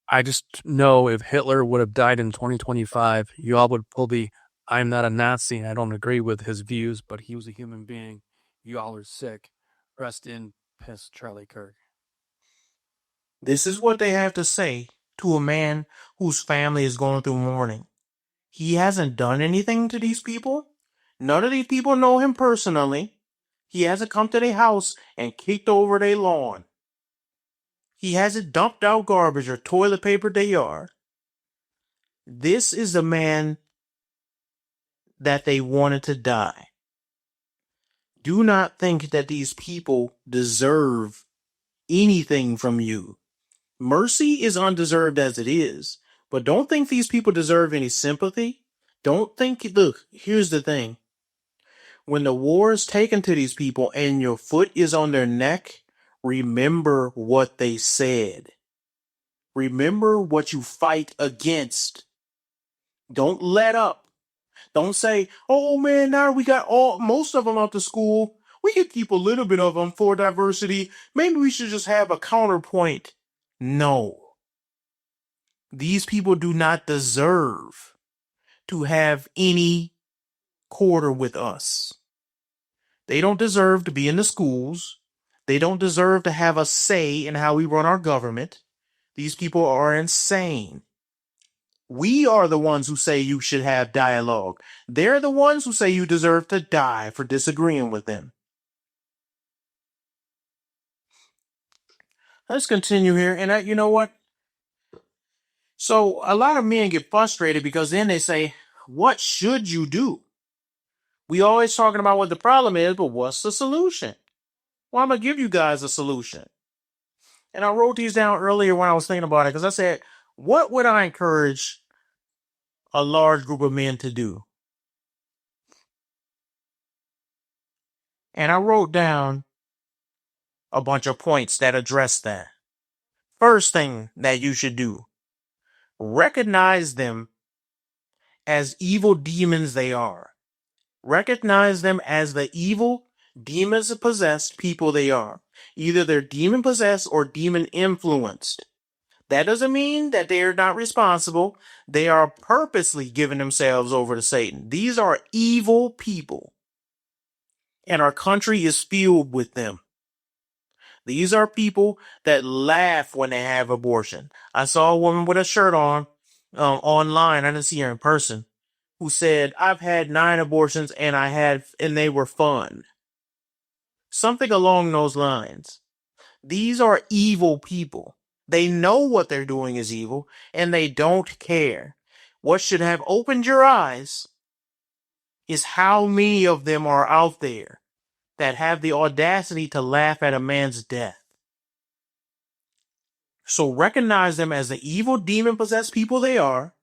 I just know if Hitler would have died in 2025, you all would pull the I'm not a Nazi. I don't agree with his views, but he was a human being. You all are sick. Rest in peace, Charlie Kirk. This is what they have to say to a man whose family is going through mourning. He hasn't done anything to these people. None of these people know him personally. He hasn't come to their house and kicked over their lawn. He hasn't dumped out garbage or toilet paper their yard. This is the man that they wanted to die. Do not think that these people deserve anything from you. Mercy is undeserved as it is, but don't think these people deserve any sympathy. Don't think, look, here's the thing. When the war is taken to these people and your foot is on their neck, remember what they said. Remember what you fight against. Don't let up. Don't say, oh man, now we got most of them out to school. We could keep a little bit of them for diversity. Maybe we should just have a counterpoint. No. These people do not deserve to have any quarter with us. They don't deserve to be in the schools. They don't deserve to have a say in how we run our government. These people are insane. We are the ones who say you should have dialogue. They're the ones who say you deserve to die for disagreeing with them. Let's continue here. And you know what? So a lot of men get frustrated because then they say, what should you do? We always talking about what the problem is, but what's the solution? Well, I'm going to give you guys a solution. And I wrote these down earlier when I was thinking about it because I said, what would I encourage a large group of men to do? And I wrote down a bunch of points that address that. First thing that you should do, recognize them as evil demons they are. Recognize them as the evil, demon-possessed people they are. Either they're demon-possessed or demon-influenced. That doesn't mean that they are not responsible. They are purposely giving themselves over to Satan. These are evil people. And our country is filled with them. These are people that laugh when they have abortion. I saw a woman with a shirt on online. I didn't see her in person, who said, "I've had 9 abortions and they were fun." Something along those lines. These are evil people. They know what they're doing is evil and they don't care. What should have opened your eyes is how many of them are out there that have the audacity to laugh at a man's death. So recognize them as the evil demon-possessed people they are,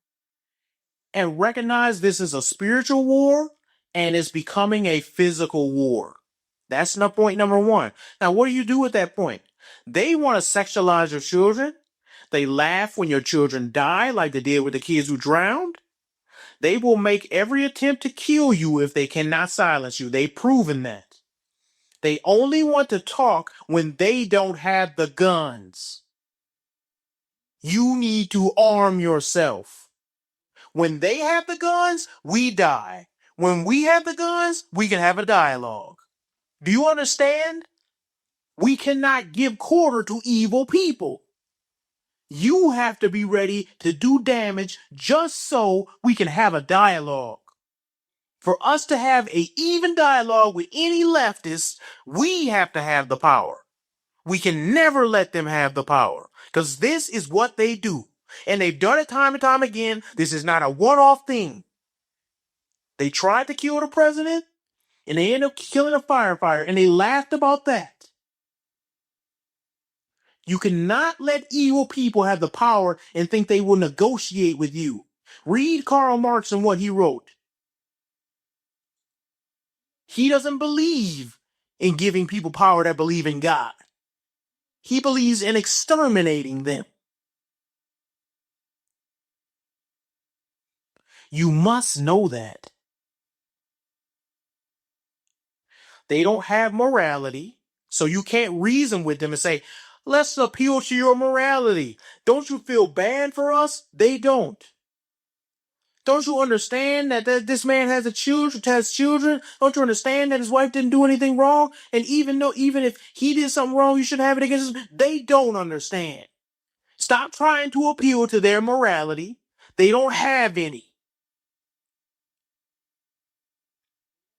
and recognize this is a spiritual war and it's becoming a physical war. That's point number 1. Now, what do you do at that point? They want to sexualize your children. They laugh when your children die, like they did with the kids who drowned. They will make every attempt to kill you if they cannot silence you. They've proven that. They only want to talk when they don't have the guns. You need to arm yourself. When they have the guns, we die. When we have the guns, we can have a dialogue. Do you understand? We cannot give quarter to evil people. You have to be ready to do damage just so we can have a dialogue. For us to have an even dialogue with any leftists, we have to have the power. We can never let them have the power, because this is what they do. And they've done it time and time again. This is not a one-off thing. They tried to kill the president, and they ended up killing a firefighter, and they laughed about that. You cannot let evil people have the power and think they will negotiate with you. Read Karl Marx and what he wrote. He doesn't believe in giving people power that believe in God. He believes in exterminating them. You must know that. They don't have morality, so you can't reason with them and say, let's appeal to your morality. Don't you feel bad for us? They don't. Don't you understand that this man has children? Don't you understand that his wife didn't do anything wrong? And even if he did something wrong, you should have it against him. They don't understand. Stop trying to appeal to their morality. They don't have any.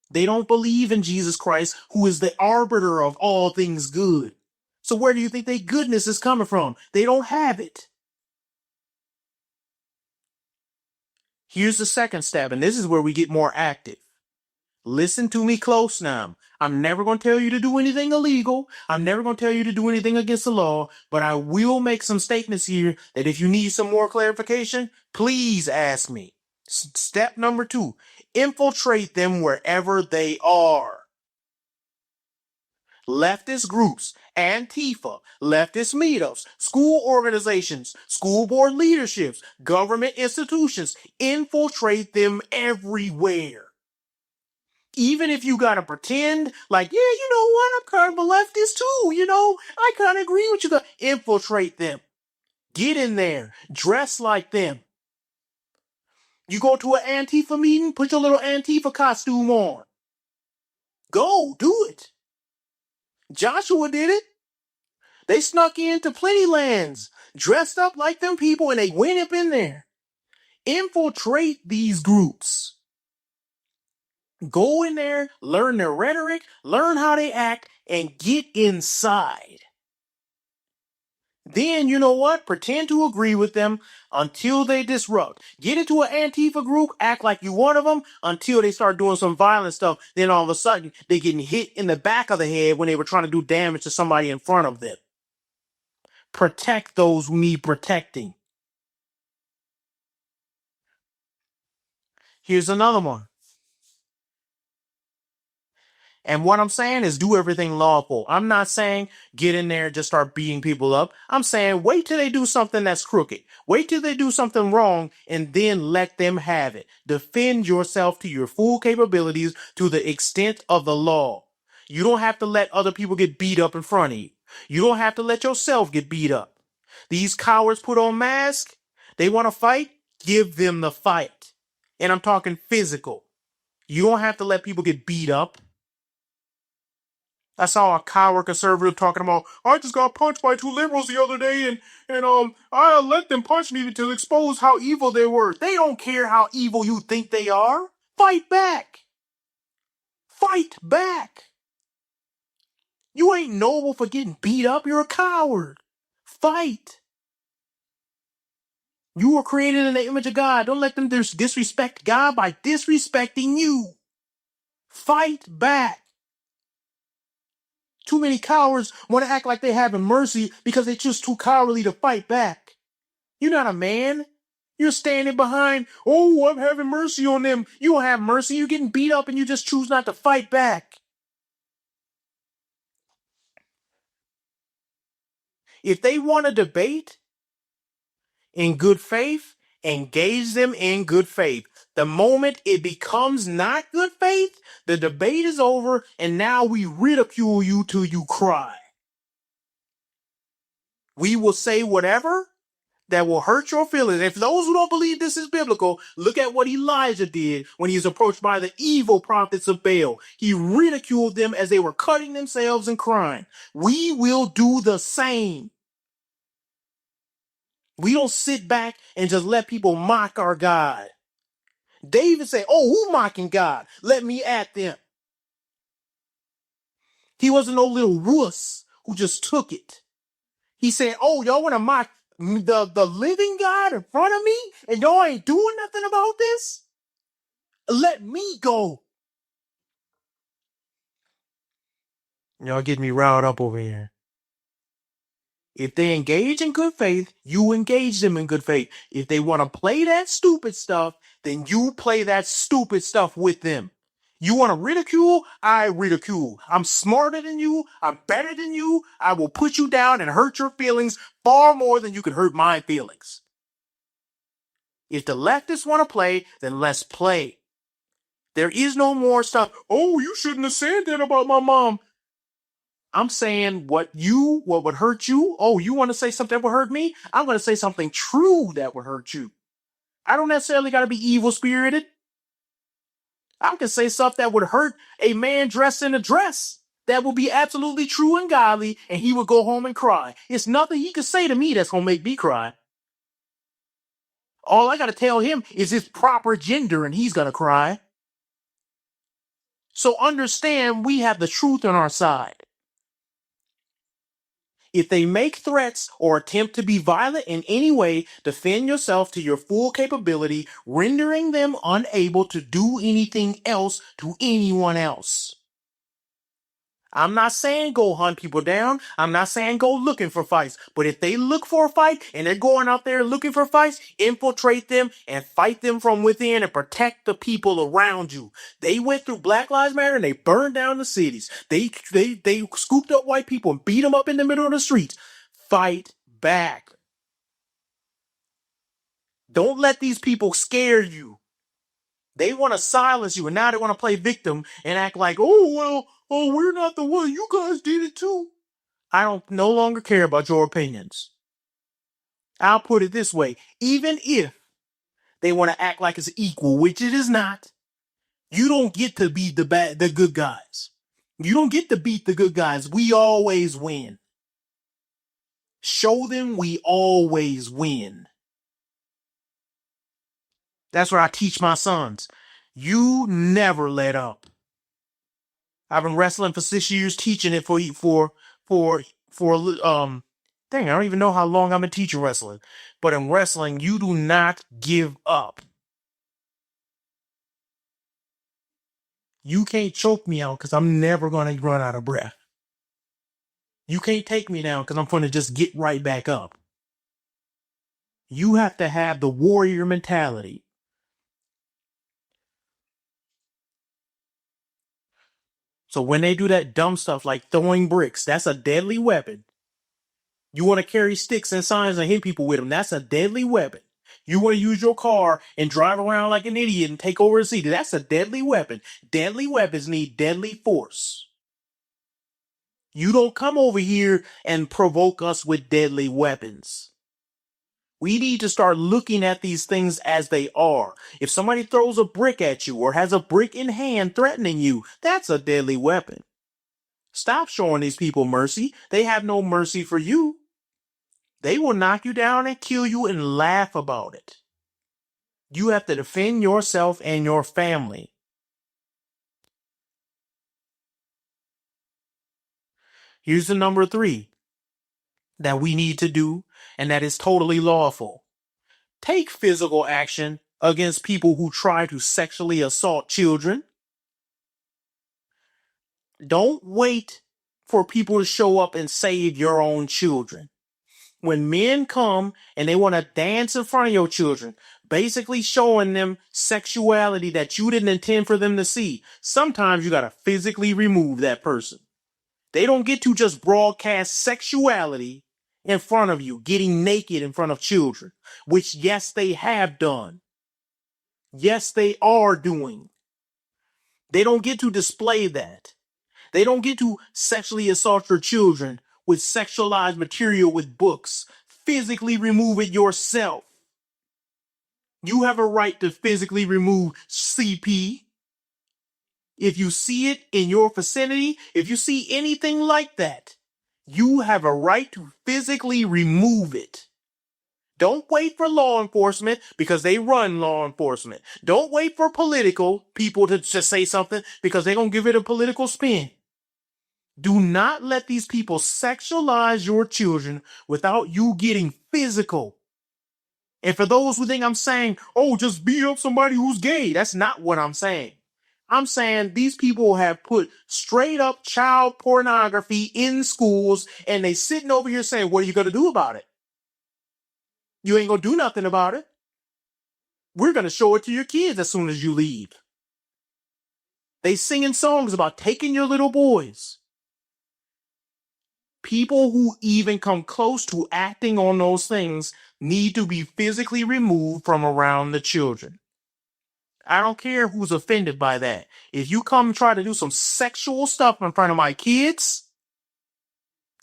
They don't believe in Jesus Christ, who is the arbiter of all things good. So where do you think their goodness is coming from? They don't have it. Here's the second step, and this is where we get more active. Listen to me close now. I'm never going to tell you to do anything illegal. I'm never going to tell you to do anything against the law, but I will make some statements here that if you need some more clarification, please ask me. Step number 2, infiltrate them wherever they are. Leftist groups, Antifa, leftist meetups, school organizations, school board leaderships, government institutions, infiltrate them everywhere. Even if you gotta pretend like, yeah, you know what, I'm kind of a leftist too, I kind of agree with you. Infiltrate them. Get in there. Dress like them. You go to an Antifa meeting, put your little Antifa costume on. Go, do it. Joshua did it. They snuck into plenty lands, dressed up like them people, and they went up in there. Infiltrate these groups. Go in there, learn their rhetoric, learn how they act, and get inside. Then, you know what? Pretend to agree with them until they disrupt. Get into an Antifa group, act like you one of them until they start doing some violent stuff. Then all of a sudden, they're getting hit in the back of the head when they were trying to do damage to somebody in front of them. Protect those who need protecting. Here's another one. And what I'm saying is do everything lawful. I'm not saying get in there and just start beating people up. I'm saying wait till they do something that's crooked. Wait till they do something wrong and then let them have it. Defend yourself to your full capabilities to the extent of the law. You don't have to let other people get beat up in front of you. You don't have to let yourself get beat up. These cowards put on masks. They want to fight. Give them the fight. And I'm talking physical. You don't have to let people get beat up. I saw a coward conservative talking about, I just got punched by 2 liberals the other day, and I let them punch me to expose how evil they were. They don't care how evil you think they are. Fight back. Fight back. You ain't noble for getting beat up. You're a coward. Fight. You were created in the image of God. Don't let them disrespect God by disrespecting you. Fight back. Too many cowards want to act like they having mercy because they're just too cowardly to fight back. You're not a man. You're standing behind, oh, I'm having mercy on them. You don't have mercy. You're getting beat up and you just choose not to fight back. If they want to debate in good faith, engage them in good faith. The moment it becomes not good faith, the debate is over and now we ridicule you till you cry. We will say whatever that will hurt your feelings. If those who don't believe this is biblical, look at what Elijah did when he was approached by the evil prophets of Baal. He ridiculed them as they were cutting themselves and crying. We will do the same. We don't sit back and just let people mock our God. David said, oh, who mocking God? Let me at them. He wasn't no little wuss who just took it. He said, oh, y'all want to mock the living God in front of me and y'all ain't doing nothing about this? Let me go. Y'all get me riled up over here. If they engage in good faith, you engage them in good faith. If they want to play that stupid stuff, then you play that stupid stuff with them. You want to ridicule? I ridicule. I'm smarter than you. I'm better than you. I will put you down and hurt your feelings far more than you could hurt my feelings. If the leftists want to play, then let's play. There is no more stuff. Oh, you shouldn't have said that about my mom. I'm saying what would hurt you. Oh, you want to say something that would hurt me? I'm going to say something true that would hurt you. I don't necessarily got to be evil spirited. I can say stuff that would hurt a man dressed in a dress that will be absolutely true and godly, and he would go home and cry. It's nothing he could say to me that's going to make me cry. All I got to tell him is his proper gender, and he's going to cry. So understand we have the truth on our side. If they make threats or attempt to be violent in any way, defend yourself to your full capability, rendering them unable to do anything else to anyone else. I'm not saying go hunt people down. I'm not saying go looking for fights. But if they look for a fight and they're going out there looking for fights, infiltrate them and fight them from within and protect the people around you. They went through Black Lives Matter and they burned down the cities. They scooped up white people and beat them up in the middle of the streets. Fight back. Don't let these people scare you. They want to silence you, and now they want to play victim and act like, we're not the one. You guys did it too. I don't no longer care about your opinions. I'll put it this way. Even if they want to act like it's equal, which it is not, you don't get to beat the good guys. You don't get to beat the good guys. We always win. Show them we always win. That's what I teach my sons. You never let up. I've been wrestling for 6 years, teaching it dang, I don't even know how long I've been teaching wrestling. But in wrestling, you do not give up. You can't choke me out because I'm never going to run out of breath. You can't take me down because I'm going to just get right back up. You have to have the warrior mentality. So when they do that dumb stuff like throwing bricks, that's a deadly weapon. You want to carry sticks and signs and hit people with them, that's a deadly weapon. You want to use your car and drive around like an idiot and take over a city, that's a deadly weapon. Deadly weapons need deadly force. You don't come over here and provoke us with deadly weapons. We need to start looking at these things as they are. If somebody throws a brick at you or has a brick in hand threatening you, that's a deadly weapon. Stop showing these people mercy. They have no mercy for you. They will knock you down and kill you and laugh about it. You have to defend yourself and your family. Here's the number 3 that we need to do, and that is totally lawful. Take physical action against people who try to sexually assault children. Don't wait for people to show up and save your own children. When men come and they want to dance in front of your children, basically showing them sexuality that you didn't intend for them to see, sometimes you got to physically remove that person. They don't get to just broadcast sexuality in front of you, getting naked in front of children, which, yes, they have done. Yes, they are doing. They don't get to display that. They don't get to sexually assault your children with sexualized material with books. Physically remove it yourself. You have a right to physically remove CP. If you see it in your vicinity, if you see anything like that, you have a right to physically remove it. Don't wait for law enforcement because they run law enforcement. Don't wait for political people to just say something because they're going to give it a political spin. Do not let these people sexualize your children without you getting physical. And for those who think I'm saying, oh, just beat up somebody who's gay, that's not what I'm saying. I'm saying these people have put straight up child pornography in schools, and they sitting over here saying, what are you going to do about it? You ain't going to do nothing about it. We're going to show it to your kids as soon as you leave. They singing songs about taking your little boys. People who even come close to acting on those things need to be physically removed from around the children. I don't care who's offended by that. If you come and try to do some sexual stuff in front of my kids,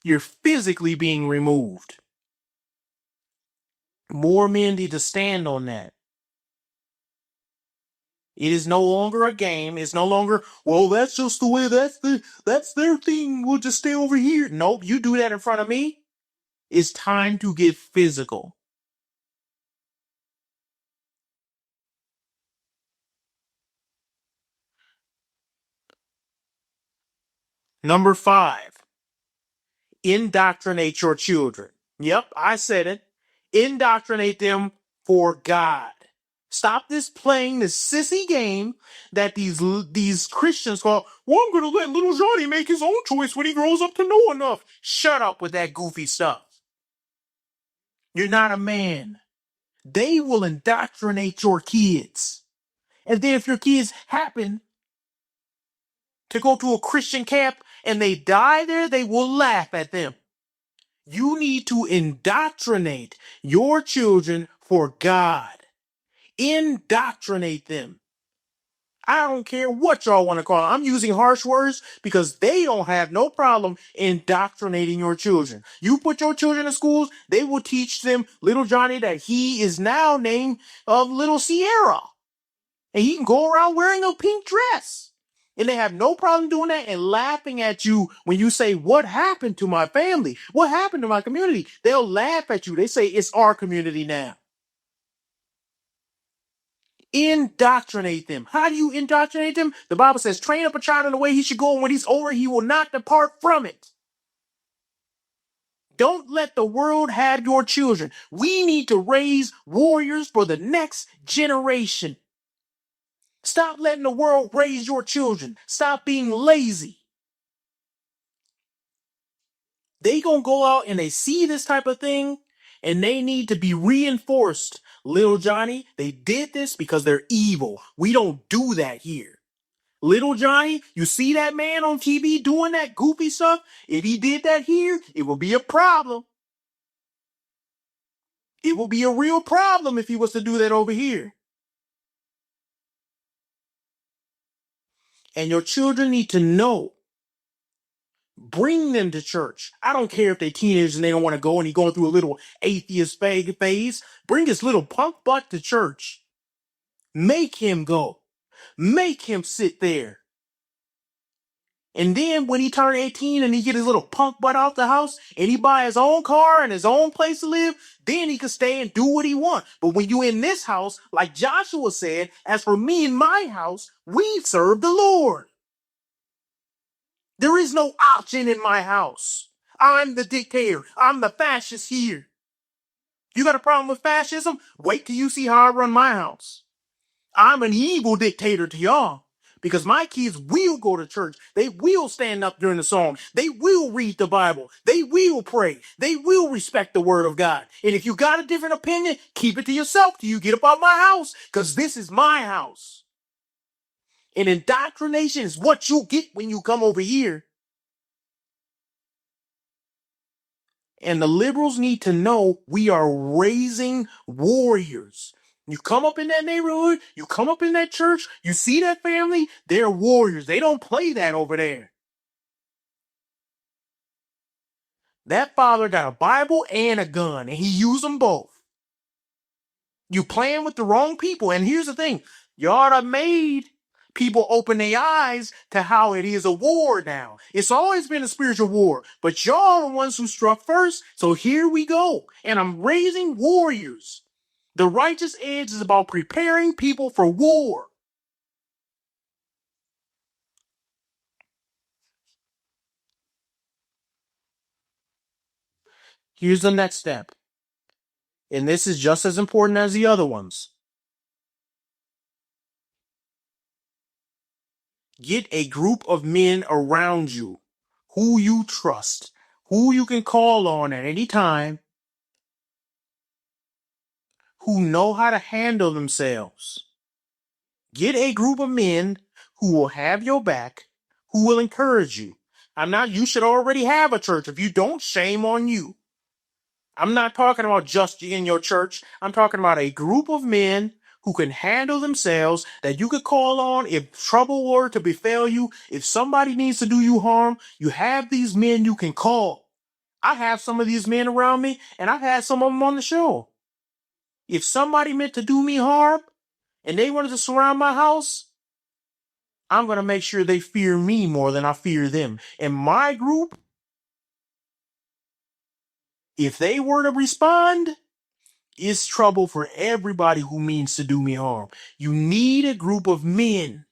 you're physically being removed. More men need to stand on that. It is no longer a game. It's no longer, well, that's just the way, that's their thing. We'll just stay over here. Nope, you do that in front of me. It's time to get physical. Number 5, indoctrinate your children. Yep, I said it. Indoctrinate them for God. Stop this playing this sissy game that these Christians call, well, I'm going to let little Johnny make his own choice when he grows up to know enough. Shut up with that goofy stuff. You're not a man. They will indoctrinate your kids. And then if your kids happen to go to a Christian camp and they die there, they will laugh at them. You need to indoctrinate your children for God. Indoctrinate them. I don't care what y'all want to call it. I'm using harsh words because they don't have no problem indoctrinating your children. You put your children in schools, they will teach them little Johnny that he is now named Little Sierra. And he can go around wearing a pink dress. And they have no problem doing that and laughing at you when you say, what happened to my family? What happened to my community? They'll laugh at you. They say, it's our community now. Indoctrinate them. How do you indoctrinate them? The Bible says, train up a child in the way he should go, and when he's older, he will not depart from it. Don't let the world have your children. We need to raise warriors for the next generation. Stop letting the world raise your children. Stop being lazy. They gonna go out and they see this type of thing, and they need to be reinforced. Little Johnny, they did this because they're evil. We don't do that here. Little Johnny, you see that man on TV doing that goofy stuff? If he did that here, it will be a problem. It will be a real problem if he was to do that over here. And your children need to know. Bring them to church. I don't care if they're teenagers and they don't want to go and he's going through a little atheist phase. Bring his little punk butt to church. Make him go. Make him sit there. And then when he turned 18 and he get his little punk butt out the house and he buy his own car and his own place to live, then he can stay and do what he want. But when you in this house, like Joshua said, as for me and my house, we serve the Lord. There is no option in my house. I'm the dictator. I'm the fascist here. You got a problem with fascism? Wait till you see how I run my house. I'm an evil dictator to y'all because my kids will go to church. They will stand up during the psalm. They will read the Bible. They will pray. They will respect the word of God. And if you got a different opinion, keep it to yourself till you get up out my house because this is my house. And indoctrination is what you get when you come over here. And the liberals need to know we are raising warriors. You come up in that neighborhood, you come up in that church, you see that family, they're warriors. They don't play that over there. That father got a Bible and a gun, and he used them both. You playing with the wrong people. And here's the thing, y'all have made people open their eyes to how it is a war now. It's always been a spiritual war, but y'all are the ones who struck first. So here we go. And I'm raising warriors. The righteous edge is about preparing people for war. Here's the next step. And this is just as important as the other ones. Get a group of men around you who you trust, who you can call on at any time, who know how to handle themselves. Get a group of men who will have your back, who will encourage you. You should already have a church. If you don't, shame on you. I'm not talking about just in your church. I'm talking about a group of men who can handle themselves that you could call on if trouble were to befall you. If somebody needs to do you harm, you have these men you can call. I have some of these men around me, and I've had some of them on the show. If somebody meant to do me harm and they wanted to surround my house, I'm going to make sure they fear me more than I fear them. And my group, if they were to respond, it's trouble for everybody who means to do me harm. You need a group of men.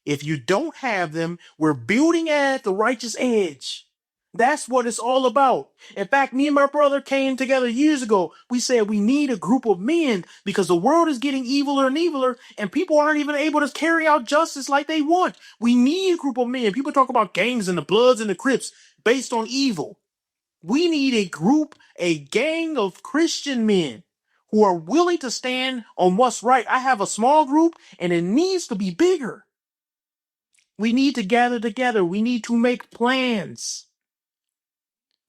If you don't have them, we're building at the righteous edge. That's what it's all about. In fact, me and my brother came together years ago. We said we need a group of men because the world is getting eviler and eviler, and people aren't even able to carry out justice like they want. We need a group of men. People talk about gangs and the Bloods and the Crips based on evil. We need a gang of Christian men who are willing to stand on what's right. I have a small group, and it needs to be bigger. We need to gather together. We need to make plans.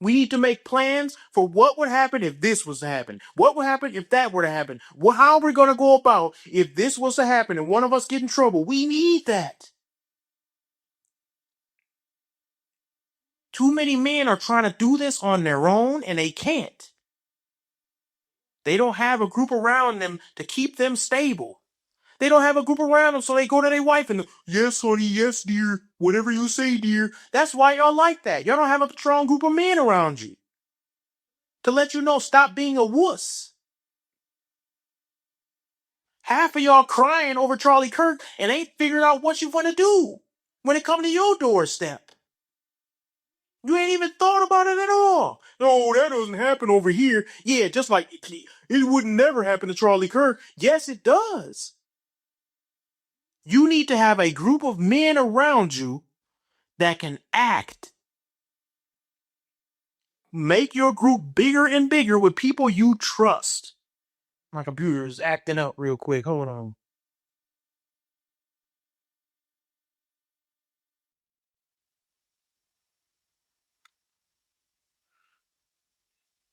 We need to make plans for what would happen if this was to happen. What would happen if that were to happen? How are we going to go about if this was to happen and one of us get in trouble? We need that. Too many men are trying to do this on their own, and they can't. They don't have a group around them to keep them stable. They don't have a group around them, so they go to their wife and, yes, honey, yes, dear, whatever you say, dear. That's why y'all like that. Y'all don't have a strong group of men around you to let you know, stop being a wuss. Half of y'all crying over Charlie Kirk and ain't figured out what you want to do when it comes to your doorstep. You ain't even thought about it at all. No, that doesn't happen over here. Yeah, just like it would never happen to Charlie Kirk. Yes, it does. You need to have a group of men around you that can act. Make your group bigger and bigger with people you trust. My computer is acting up real quick. Hold on.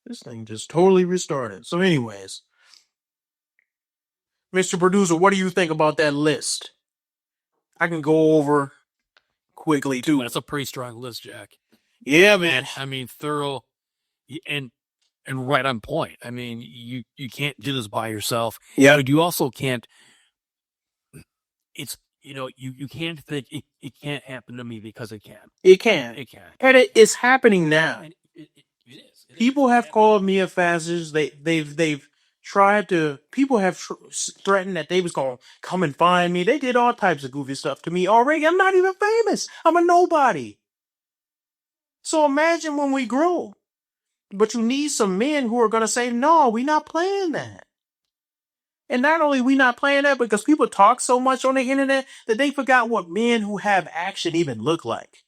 This thing just totally restarted. So anyways, Mr. Producer, what do you think about that list? I can go over quickly too. That's a pretty strong list, Jack. Yeah, man. I mean, thorough and right on point. I mean, you can't do this by yourself. Yeah. But you also can't. It's you can't think it can't happen to me because it can. It can. It can. And it's happening now. And it is. People have called me a fascist. They've tried to. People have threatened that they was gonna come and find me. They did all types of goofy stuff to me already. I'm not even famous. I'm a nobody. So imagine when we grow. But you need some men who are gonna say, "No, we're not playing that." And not only we not playing that, because people talk so much on the internet that they forgot what men who have action even look like.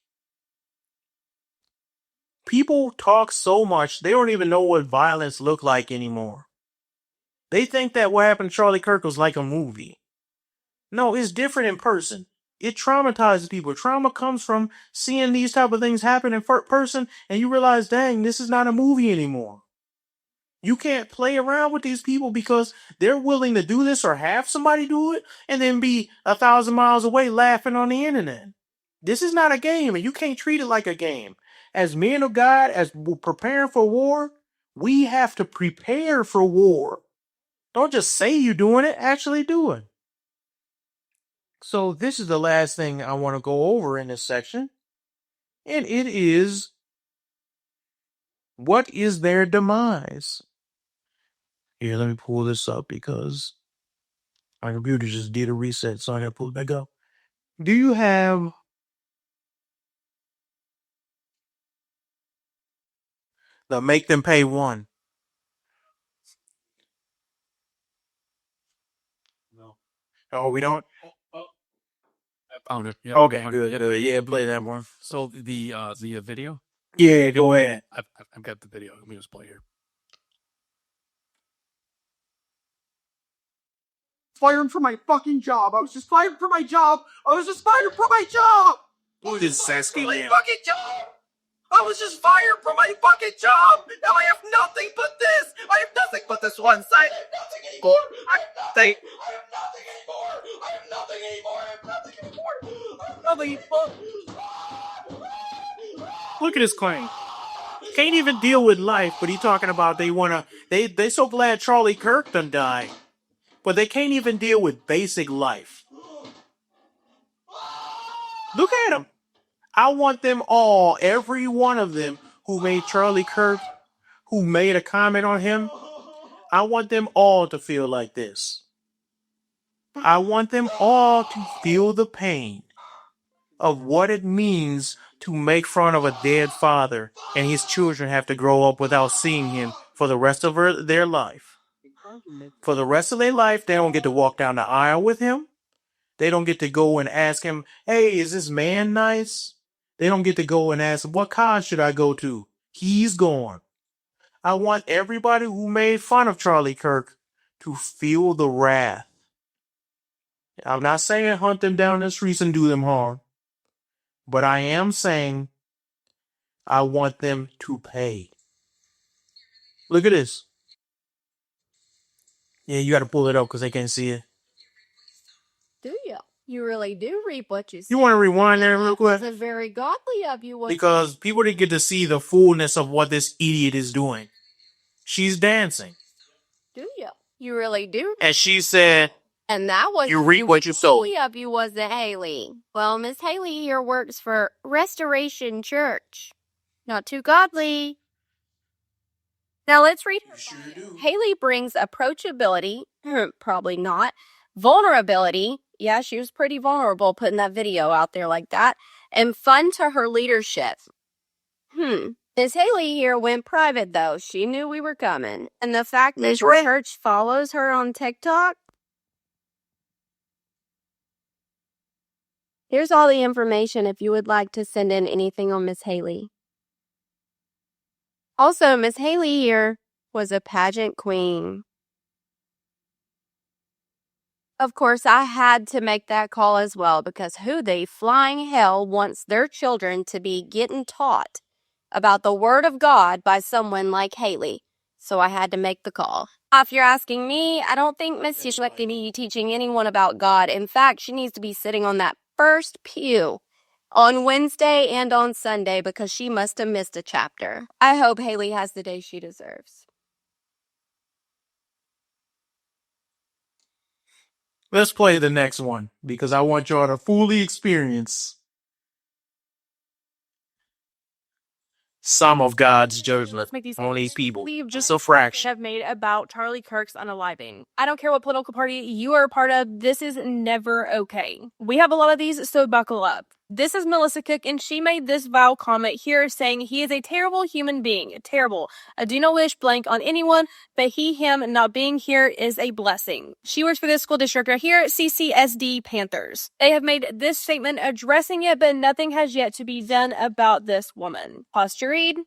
People talk so much, they don't even know what violence look like anymore. They think that what happened to Charlie Kirk was like a movie. No, it's different in person. It traumatizes people. Trauma comes from seeing these type of things happen in person, and you realize, dang, this is not a movie anymore. You can't play around with these people because they're willing to do this or have somebody do it and then be 1,000 miles away laughing on the internet. This is not a game, and you can't treat it like a game. As men of God, as we're preparing for war, we have to prepare for war. Don't just say you're doing it, actually do it. So this is the last thing I want to go over in this section, and it is, what is their demise? Here, let me pull this up because my computer just did a reset, so I gotta pull it back up. Do you have the make them pay one? No. Oh, we don't? I found it. Yeah. Okay, good. Yeah, play that one. So the video. Yeah, go ahead. I've got the video. Let me just play here. Fired from my fucking job. I was just fired from my job. I was just fired from my job. Who is Sasky My Lamb? fucking job. I was just fired from my fucking job. Now I have nothing but this. I have nothing but this one side. I have nothing anymore. I have nothing. I have nothing anymore. I have nothing anymore. I have nothing anymore. I have nothing anymore. Look at his claim. Can't even deal with life, but he talking about they so glad Charlie Kirk done died. But they can't even deal with basic life. Look at them. I want them all, every one of them who made Charlie Kirk, who made a comment on him, I want them all to feel like this. I want them all to feel the pain of what it means to make fun of a dead father and his children have to grow up without seeing him for the rest of their life. For the rest of their life, they don't get to walk down the aisle with him. They don't get to go and ask him, "Hey, is this man nice?" They don't get to go and ask him, "What college should I go to?" He's gone. I want everybody who made fun of Charlie Kirk to feel the wrath. I'm not saying hunt them down in the streets and do them harm, but I am saying I want them to pay. Look at this. Yeah, you got to pull it up because they can't see it. Do you? You really do reap what you sow. You want to rewind there real quick? It's very godly of you. Because people didn't get to see the fullness of what this idiot is doing. She's dancing. Do you? You really do. And she said, And that was "You reap what you sow." of you wasn't Haley. Well, Miss Haley here works for Restoration Church. Not too godly. Now let's read her. Sure do. Haley brings approachability, probably not, vulnerability. Yeah, she was pretty vulnerable putting that video out there like that, and fun to her leadership. Miss Haley here went private though. She knew we were coming, and the fact that church follows her on TikTok. Here's all the information if you would like to send in anything on Miss Haley. Also, Miss Haley here was a pageant queen. Of course, I had to make that call as well because who the flying hell wants their children to be getting taught about the Word of God by someone like Haley? So I had to make the call. If you're asking me, I don't think Miss should be teaching anyone about God. In fact, she needs to be sitting on that first pew on Wednesday and on Sunday because she must have missed a chapter. I hope Haley has the day she deserves. Let's play the next one because I want y'all to fully experience some of God's judgment Let's make these on these people. leave Just a fraction. have made about Charlie Kirk's unaliving. I don't care what political party you are a part of, this is never okay. We have a lot of these, so buckle up. This is Melissa Cook, and she made this vile comment here saying he is a terrible human being. Terrible. I do not wish blank on anyone, but him not being here is a blessing. She works for this school district right here, CCSD Panthers. They have made this statement addressing it, but nothing has yet to be done about this woman. Pause to read.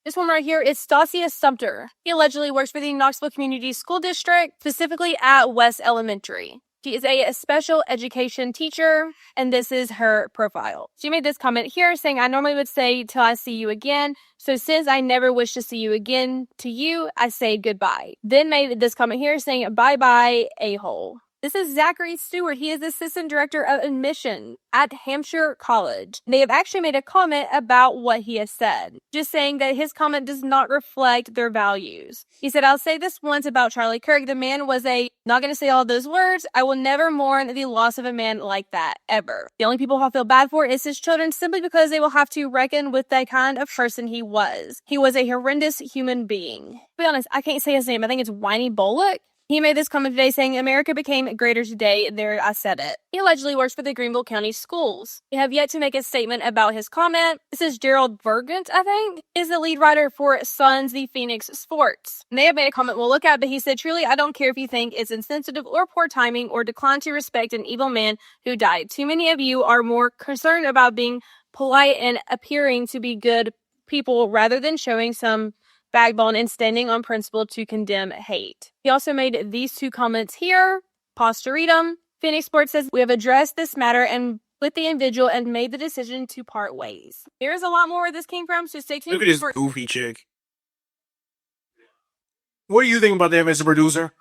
This one right here is Stasia Sumter. He allegedly works for the Knoxville Community School District, specifically at West Elementary. She is a special education teacher, and this is her profile. She made this comment here saying, I normally would say till I see you again. So since I never wish to see you again, to you, I say goodbye. Then made this comment here saying, bye-bye, a-hole. This is Zachary Stewart. He is the assistant director of admission at Hampshire College. They have actually made a comment about what he has said, just saying that his comment does not reflect their values. He said, I'll say this once about Charlie Kirk. The man was not going to say all those words. I will never mourn the loss of a man like that, ever. The only people I'll feel bad for is his children, simply because they will have to reckon with the kind of person he was. He was a horrendous human being. To be honest, I can't say his name. I think it's Whiny Bullock. He made this comment today saying, America became greater today. There, I said it. He allegedly works for the Greenville County Schools. They have yet to make a statement about his comment. This is Gerald Vergant, I think, is the lead writer for Suns the Phoenix Sports. And they have made a comment we'll look at, but he said, truly, I don't care if you think it's insensitive or poor timing or decline to respect an evil man who died. Too many of you are more concerned about being polite and appearing to be good people rather than showing some backbone and standing on principle to condemn hate. He also made these two comments here. Pause to read them. Phoenix Sports says, we have addressed this matter and with the individual and made the decision to part ways. There's a lot more where this came from, so stay tuned. Look at this goofy chick. What do you think about that, Mr. Producer?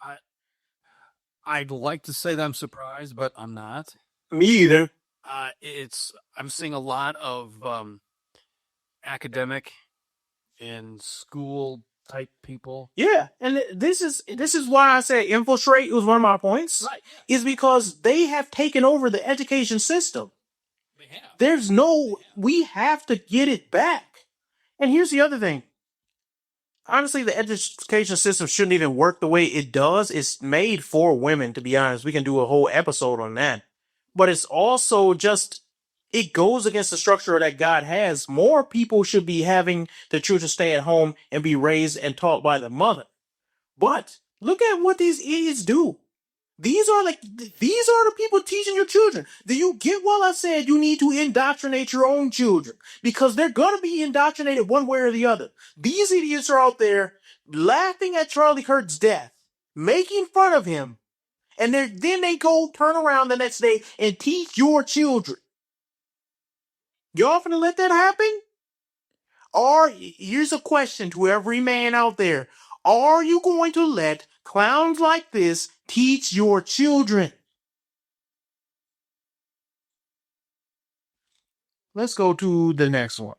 I'd like to say that I'm surprised, but I'm not. Me either. I'm seeing a lot of academic and school type people. Yeah, and this is why I say infiltrate was one of my points. Right. Is because they have taken over the education system. They have. We have to get it back. And here's the other thing. Honestly, the education system shouldn't even work the way it does. It's made for women, to be honest. We can do a whole episode on that. But it's also just, it goes against the structure that God has. More people should be having the children stay at home and be raised and taught by the mother. But look at what these idiots do. These are the people teaching your children. Do you get what I said? You need to indoctrinate your own children because they're going to be indoctrinated one way or the other. These idiots are out there laughing at Charlie Kirk's death, making fun of him, and then they go turn around the next day and teach your children. Y'all finna let that happen? Or here's a question to every man out there. Are you going to let clowns like this teach your children? Let's go to the next one.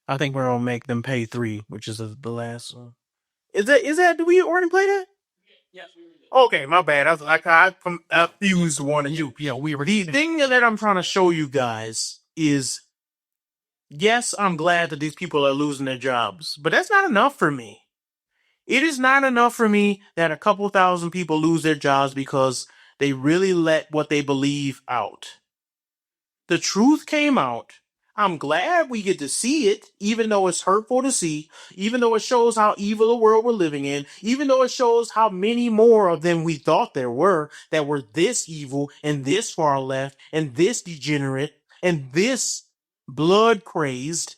I think we're gonna make them pay 3, which is the last one. Is that? Do we already play that? Yes. Okay, my bad. I confused one of you. Yeah, we were. The thing that I'm trying to show you guys is, yes, I'm glad that these people are losing their jobs, but that's not enough for me. It is not enough for me that a couple thousand people lose their jobs because they really let what they believe out. The truth came out. I'm glad we get to see it, even though it's hurtful to see, even though it shows how evil the world we're living in, even though it shows how many more of them we thought there were that were this evil and this far left and this degenerate and this blood crazed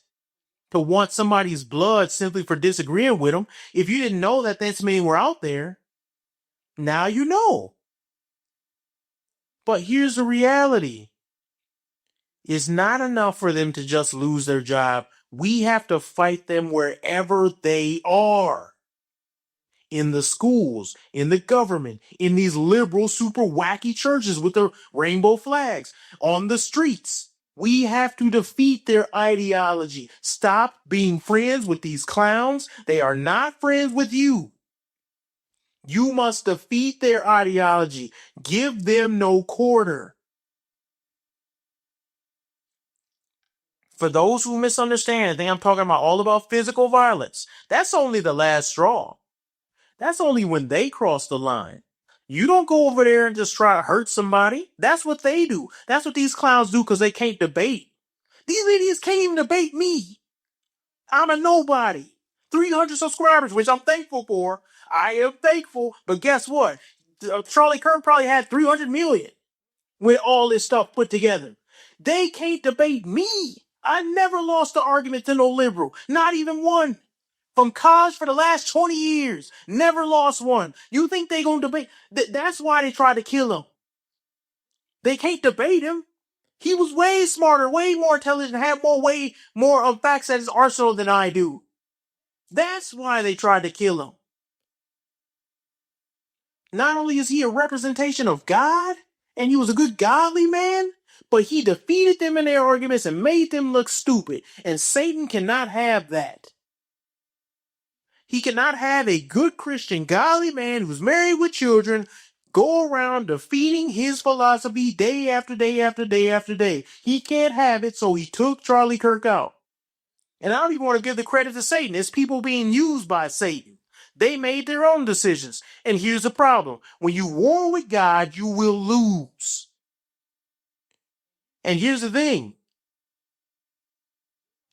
to want somebody's blood simply for disagreeing with them. If you didn't know that this many were out there, now you know. But here's the reality. It's not enough for them to just lose their job. We have to fight them wherever they are. In the schools, in the government, in these liberal, super wacky churches with the rainbow flags, on the streets. We have to defeat their ideology. Stop being friends with these clowns. They are not friends with you. You must defeat their ideology. Give them no quarter. For those who misunderstand, I think I'm talking about all about physical violence. That's only the last straw. That's only when they cross the line. You don't go over there and just try to hurt somebody. That's what they do. That's what these clowns do because they can't debate. These idiots can't even debate me. I'm a nobody. 300 subscribers, which I'm thankful for. I am thankful. But guess what? Charlie Kirk probably had 300 million with all this stuff put together. They can't debate me. I never lost the argument to no liberal. Not even one. From college for the last 20 years. Never lost one. You think they gonna debate? That's why they tried to kill him. They can't debate him. He was way smarter, way more intelligent, had way more facts at his arsenal than I do. That's why they tried to kill him. Not only is he a representation of God, and he was a good godly man, but he defeated them in their arguments and made them look stupid. And Satan cannot have that. He cannot have a good Christian, godly man who's married with children go around defeating his philosophy day after day after day after day. He can't have it, so he took Charlie Kirk out. And I don't even want to give the credit to Satan. It's people being used by Satan. They made their own decisions. And here's the problem. When you war with God, you will lose. And here's the thing.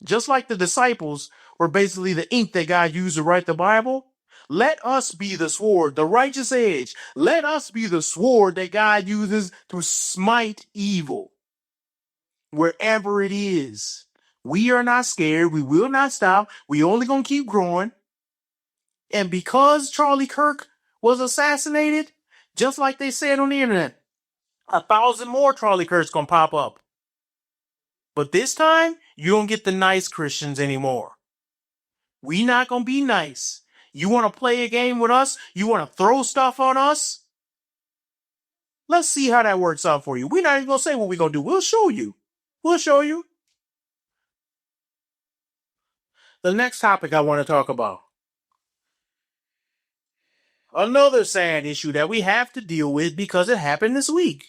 Just like the disciples were basically the ink that God used to write the Bible, let us be the sword, the righteous edge. Let us be the sword that God uses to smite evil wherever it is. We are not scared. We will not stop. We only gonna keep growing. And because Charlie Kirk was assassinated, just like they said on the internet, 1,000 more Charlie Kirks gonna pop up. But this time, you don't get the nice Christians anymore. We not gonna be nice. You want to play a game with us? You want to throw stuff on us? Let's see how that works out for you. We're not even gonna say what we're gonna do. We'll show you. We'll show you. The next topic I want to talk about. Another sad issue that we have to deal with because it happened this week.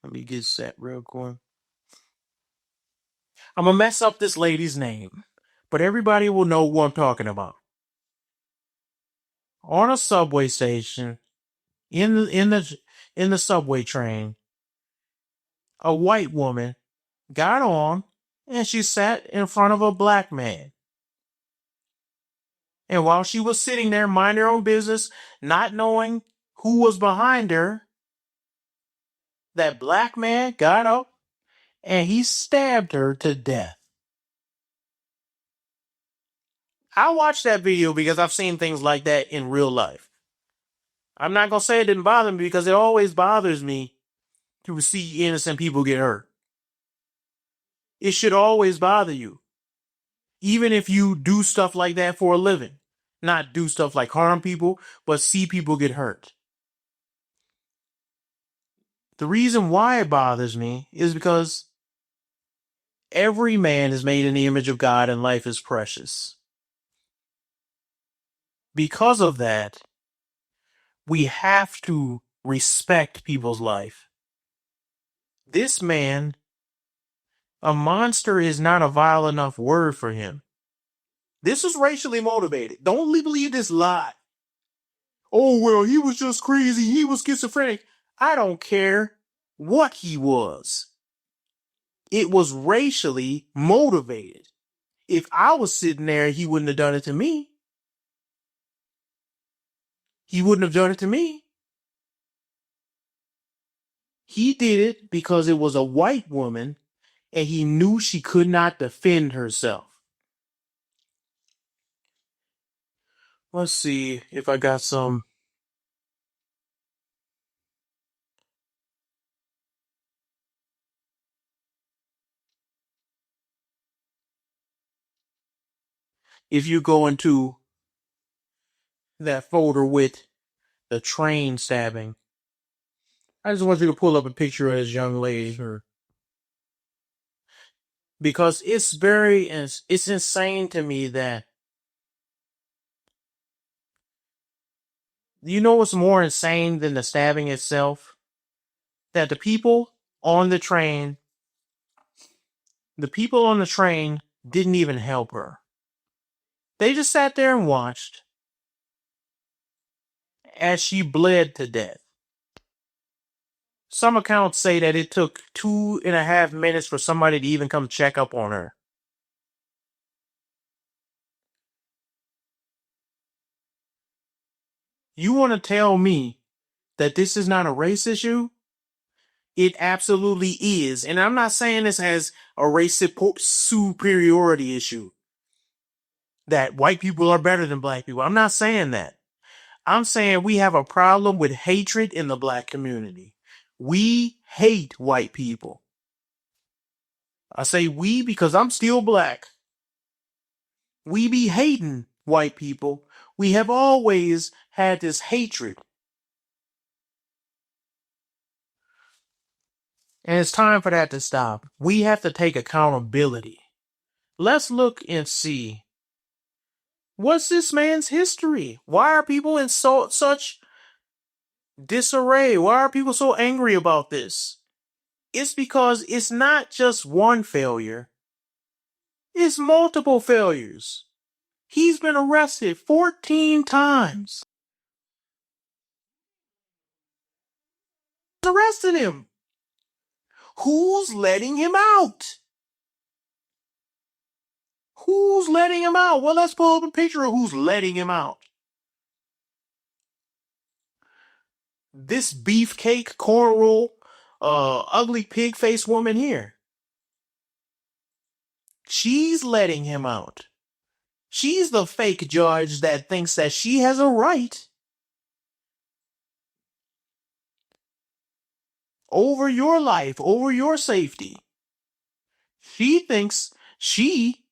Let me get set real quick. I'm gonna mess up this lady's name, but everybody will know who I'm talking about. On a subway station, in the subway train, a white woman got on and she sat in front of a black man. And while she was sitting there minding her own business, not knowing who was behind her, that black man got up and he stabbed her to death. I watched that video because I've seen things like that in real life. I'm not going to say it didn't bother me because it always bothers me to see innocent people get hurt. It should always bother you. Even if you do stuff like that for a living. Not do stuff like harm people, but see people get hurt. The reason why it bothers me is because every man is made in the image of God and life is precious. Because of that, we have to respect people's life. This man, a monster is not a vile enough word for him. This was racially motivated. Don't believe this lie. Oh, well, he was just crazy. He was schizophrenic. I don't care what he was. It was racially motivated. If I was sitting there, he wouldn't have done it to me. He wouldn't have done it to me. He did it because it was a white woman and he knew she could not defend herself. Let's see if I got some. If you go into that folder with the train stabbing, I just want you to pull up a picture of this young lady. because it's insane to me that, you know what's more insane than the stabbing itself? That the people on the train didn't even help her. They just sat there and watched as she bled to death. Some accounts say that it took 2.5 minutes for somebody to even come check up on her. You want to tell me that this is not a race issue? It absolutely is. And I'm not saying this has a race superiority issue, that white people are better than black people. I'm not saying that. I'm saying we have a problem with hatred in the black community. We hate white people. I say we because I'm still black. We be hating white people. We have always had this hatred. And it's time for that to stop. We have to take accountability. Let's look and see, what's this man's history? Why are people in such disarray? Why are people so angry about this? It's because it's not just one failure. It's multiple failures. He's been arrested 14 times. Arrested him. Who's letting him out? Who's letting him out? Well, let's pull up a picture of who's letting him out. This beefcake, cornrow, ugly pig-faced woman here. She's letting him out. She's the fake judge that thinks that she has a right over your life, over your safety. She thinks she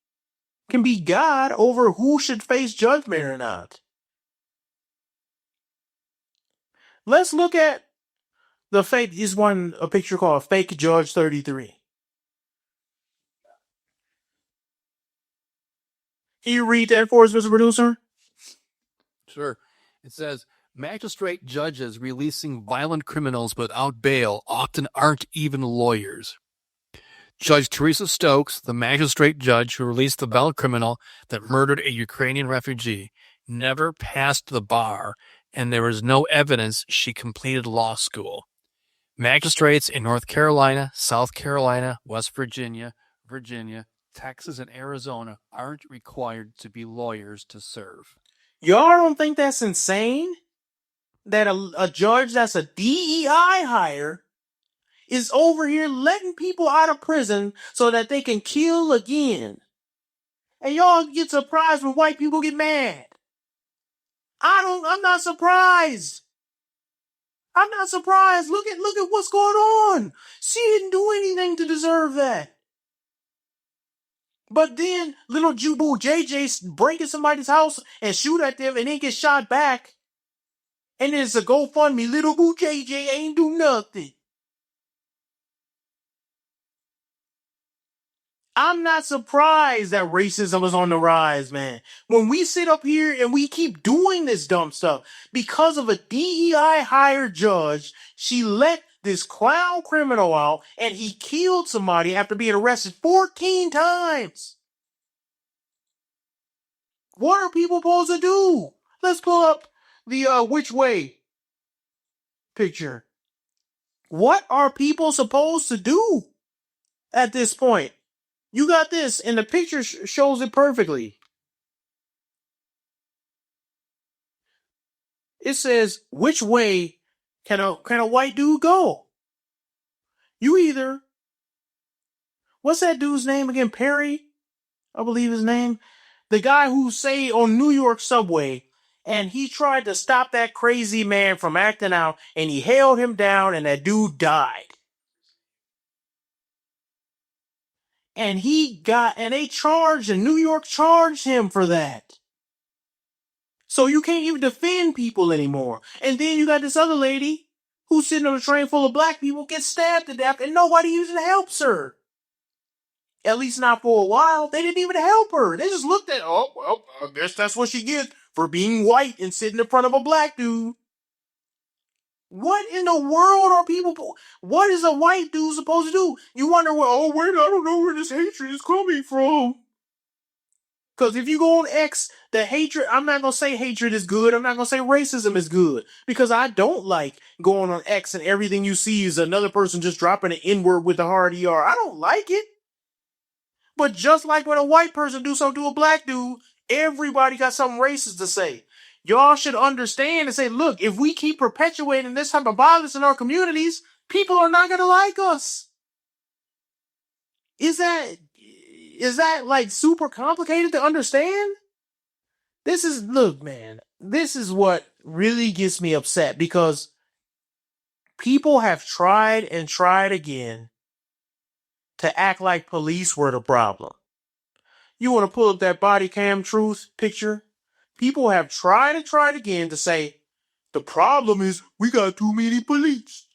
can be God over who should face judgment or not. Let's look at the fake. Is one a picture called Fake Judge 33. Can you read that for us, Mr. Producer? Sure. It says, magistrate judges releasing violent criminals without bail often aren't even lawyers. Judge Teresa Stokes, the magistrate judge who released the violent criminal that murdered a Ukrainian refugee, never passed the bar, and there is no evidence she completed law school. Magistrates in North Carolina, South Carolina, West Virginia, Texas, and Arizona aren't required to be lawyers to serve. Y'all don't think that's insane? That a judge that's a DEI hire is over here letting people out of prison so that they can kill again. And y'all get surprised when white people get mad. I'm not surprised. I'm not surprised. Look at what's going on. She didn't do anything to deserve that. But then little Jubu JJ break in somebody's house and shoot at them and then get shot back. And then it's a GoFundMe. Little Boo JJ ain't do nothing. I'm not surprised that racism is on the rise, man. When we sit up here and we keep doing this dumb stuff because of a DEI hired judge, she let this clown criminal out and he killed somebody after being arrested 14 times. What are people supposed to do? Let's pull up the which way picture. What are people supposed to do at this point? You got this, and the picture shows it perfectly. It says, which way can a white dude go? You either, what's that dude's name again? Perry, I believe his name. The guy who say on New York subway, and he tried to stop that crazy man from acting out, and he held him down, and that dude died. And New York charged him for that. So you can't even defend people anymore. And then you got this other lady who's sitting on a train full of black people, gets stabbed to death, and nobody even helps her. At least not for a while. They didn't even help her. They just looked at, oh, well, I guess that's what she gets for being white and sitting in front of a black dude. What in the world are people? What is a white dude supposed to do? You wonder, well, oh, wait, I don't know where this hatred is coming from. Because if you go on X, the hatred, I'm not going to say hatred is good. I'm not going to say racism is good. Because I don't like going on X and everything you see is another person just dropping an N-word with a hard ER. I don't like it. But just like when a white person do something to a black dude, everybody got something racist to say. Y'all should understand and say, look, if we keep perpetuating this type of violence in our communities, people are not going to like us. Is that like super complicated to understand? Look, man, this is what really gets me upset because people have tried and tried again to act like police were the problem. You want to pull up that body cam truth picture? People have tried and tried again to say, the problem is we got too many polices.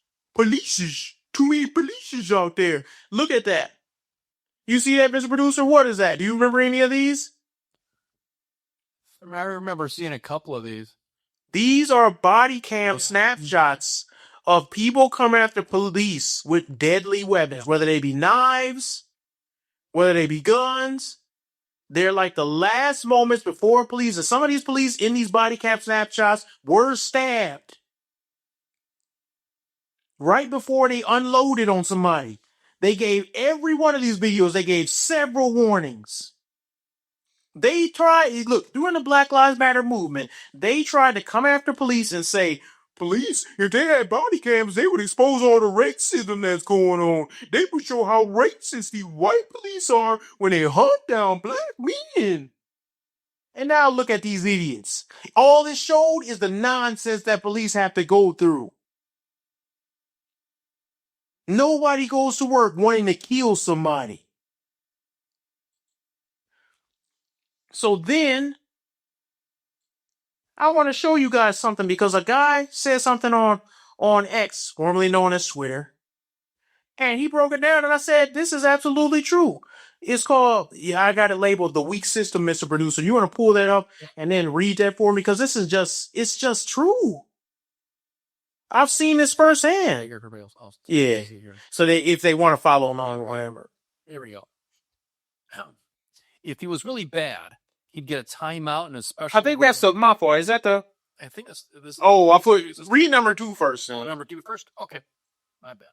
Too many polices out there. Look at that. You see that, Mr. Producer? What is that? Do you remember any of these? I remember seeing a couple of these. These are body cam snapshots of people coming after police with deadly weapons, whether they be knives, whether they be guns. They're like the last moments before police. And some of these police in these body cam snapshots were stabbed right before they unloaded on somebody. They gave every one of these videos, they gave several warnings. They tried, look, during the Black Lives Matter movement, they tried to come after police and say, police, if they had body cams, they would expose all the racism that's going on. They would show how racist these white police are when they hunt down black men. And now look at these idiots. All this showed is the nonsense that police have to go through. Nobody goes to work wanting to kill somebody. So then, I want to show you guys something because a guy said something on X, formerly known as Twitter, and he broke it down and I said, this is absolutely true. It's called, I got it labeled The Weak System, Mr. Producer. You want to pull that up and then read that for me? Because it's just true. I've seen this firsthand. Yeah. So if they want to follow along, whatever. Here we go. If he was really bad, he'd get a timeout and a special. I think that's my fault. Is that the? I think this. Oh, I put read number 2 first. Oh, number 2 first. Okay, my bad.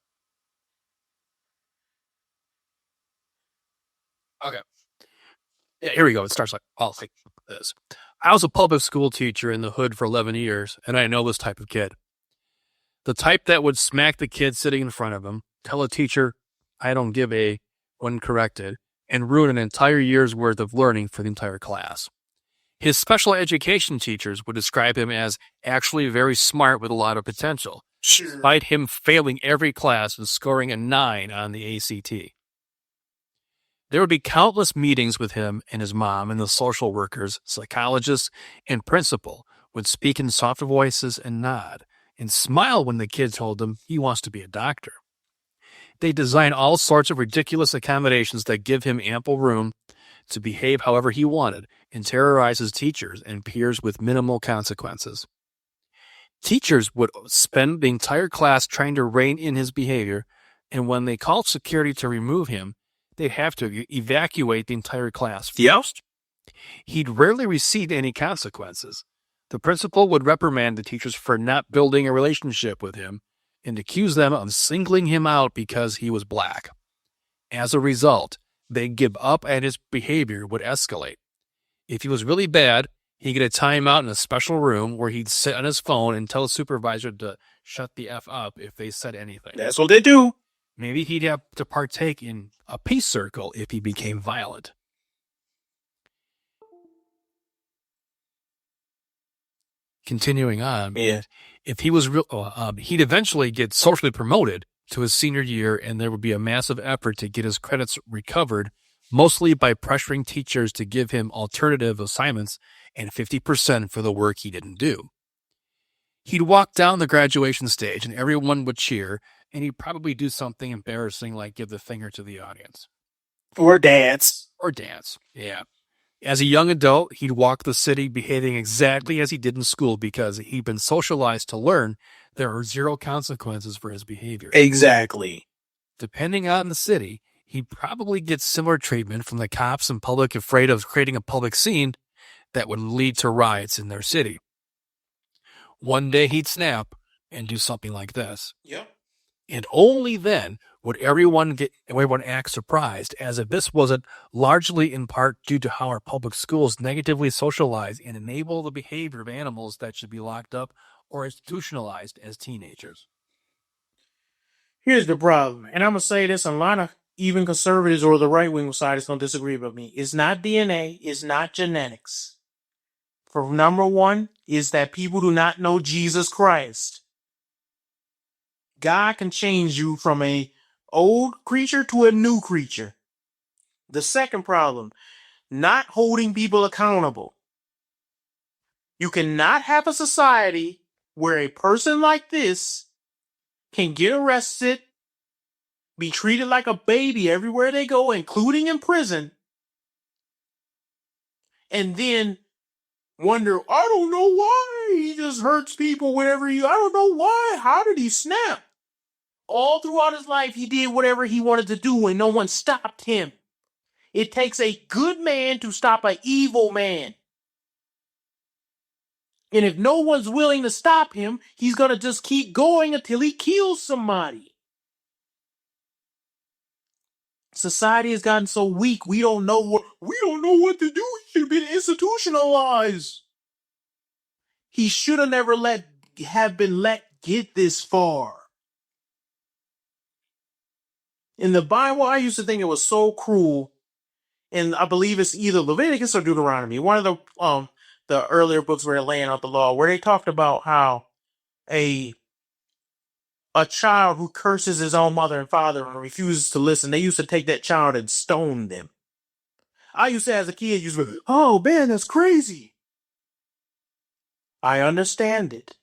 Okay. Yeah, here we go. It starts like this. I was a public school teacher in the hood for 11 years, and I know this type of kid. The type that would smack the kid sitting in front of him, tell a teacher, I don't give a, when corrected, and ruin an entire year's worth of learning for the entire class. His special education teachers would describe him as actually very smart with a lot of potential, despite him failing every class and scoring a 9 on the ACT. There would be countless meetings with him and his mom, and the social workers, psychologists, and principal would speak in soft voices and nod and smile when the kid told them he wants to be a doctor. They design all sorts of ridiculous accommodations that give him ample room to behave however he wanted and terrorize his teachers and peers with minimal consequences. Teachers would spend the entire class trying to rein in his behavior, and when they called security to remove him, they'd have to evacuate the entire class first. He'd rarely receive any consequences. The principal would reprimand the teachers for not building a relationship with him and accuse them of singling him out because he was black. As a result, they'd give up and his behavior would escalate. If he was really bad, he'd get a timeout in a special room where he'd sit on his phone and tell a supervisor to shut the F up if they said anything. That's what they do. Maybe he'd have to partake in a peace circle if he became violent. Continuing on, if he was he'd eventually get socially promoted to his senior year, and there would be a massive effort to get his credits recovered, mostly by pressuring teachers to give him alternative assignments and 50% for the work he didn't do. He'd walk down the graduation stage, and everyone would cheer, and he'd probably do something embarrassing like give the finger to the audience. Or dance. Or dance. Yeah. As a young adult, he'd walk the city behaving exactly as he did in school because he'd been socialized to learn there are zero consequences for his behavior. Exactly. Depending on the city, he'd probably get similar treatment from the cops and public afraid of creating a public scene that would lead to riots in their city. One day he'd snap and do something like this. Yep. And only then would everyone act surprised, as if this wasn't largely in part due to how our public schools negatively socialize and enable the behavior of animals that should be locked up or institutionalized as teenagers. Here's the problem, and I'm going to say this, and a lot of even conservatives or the right-wing side is going to disagree with me. It's not DNA, it's not genetics. For number one, is that people do not know Jesus Christ. God can change you from a old creature to a new creature. The second problem, not holding people accountable. You cannot have a society where a person like this can get arrested, be treated like a baby everywhere they go, including in prison, and then wonder, I don't know why he just hurts people whenever I don't know why. How did he snap? All throughout his life, he did whatever he wanted to do and no one stopped him. It takes a good man to stop an evil man. And if no one's willing to stop him, he's going to just keep going until he kills somebody. Society has gotten so weak, we don't know what to do. He should have been institutionalized. He should have never have been let get this far. In the Bible, I used to think it was so cruel, and I believe it's either Leviticus or Deuteronomy, one of the earlier books where they're laying out the law, where they talked about how a child who curses his own mother and father and refuses to listen, they used to take that child and stone them. I used to, as a kid, oh man, that's crazy. I understand it.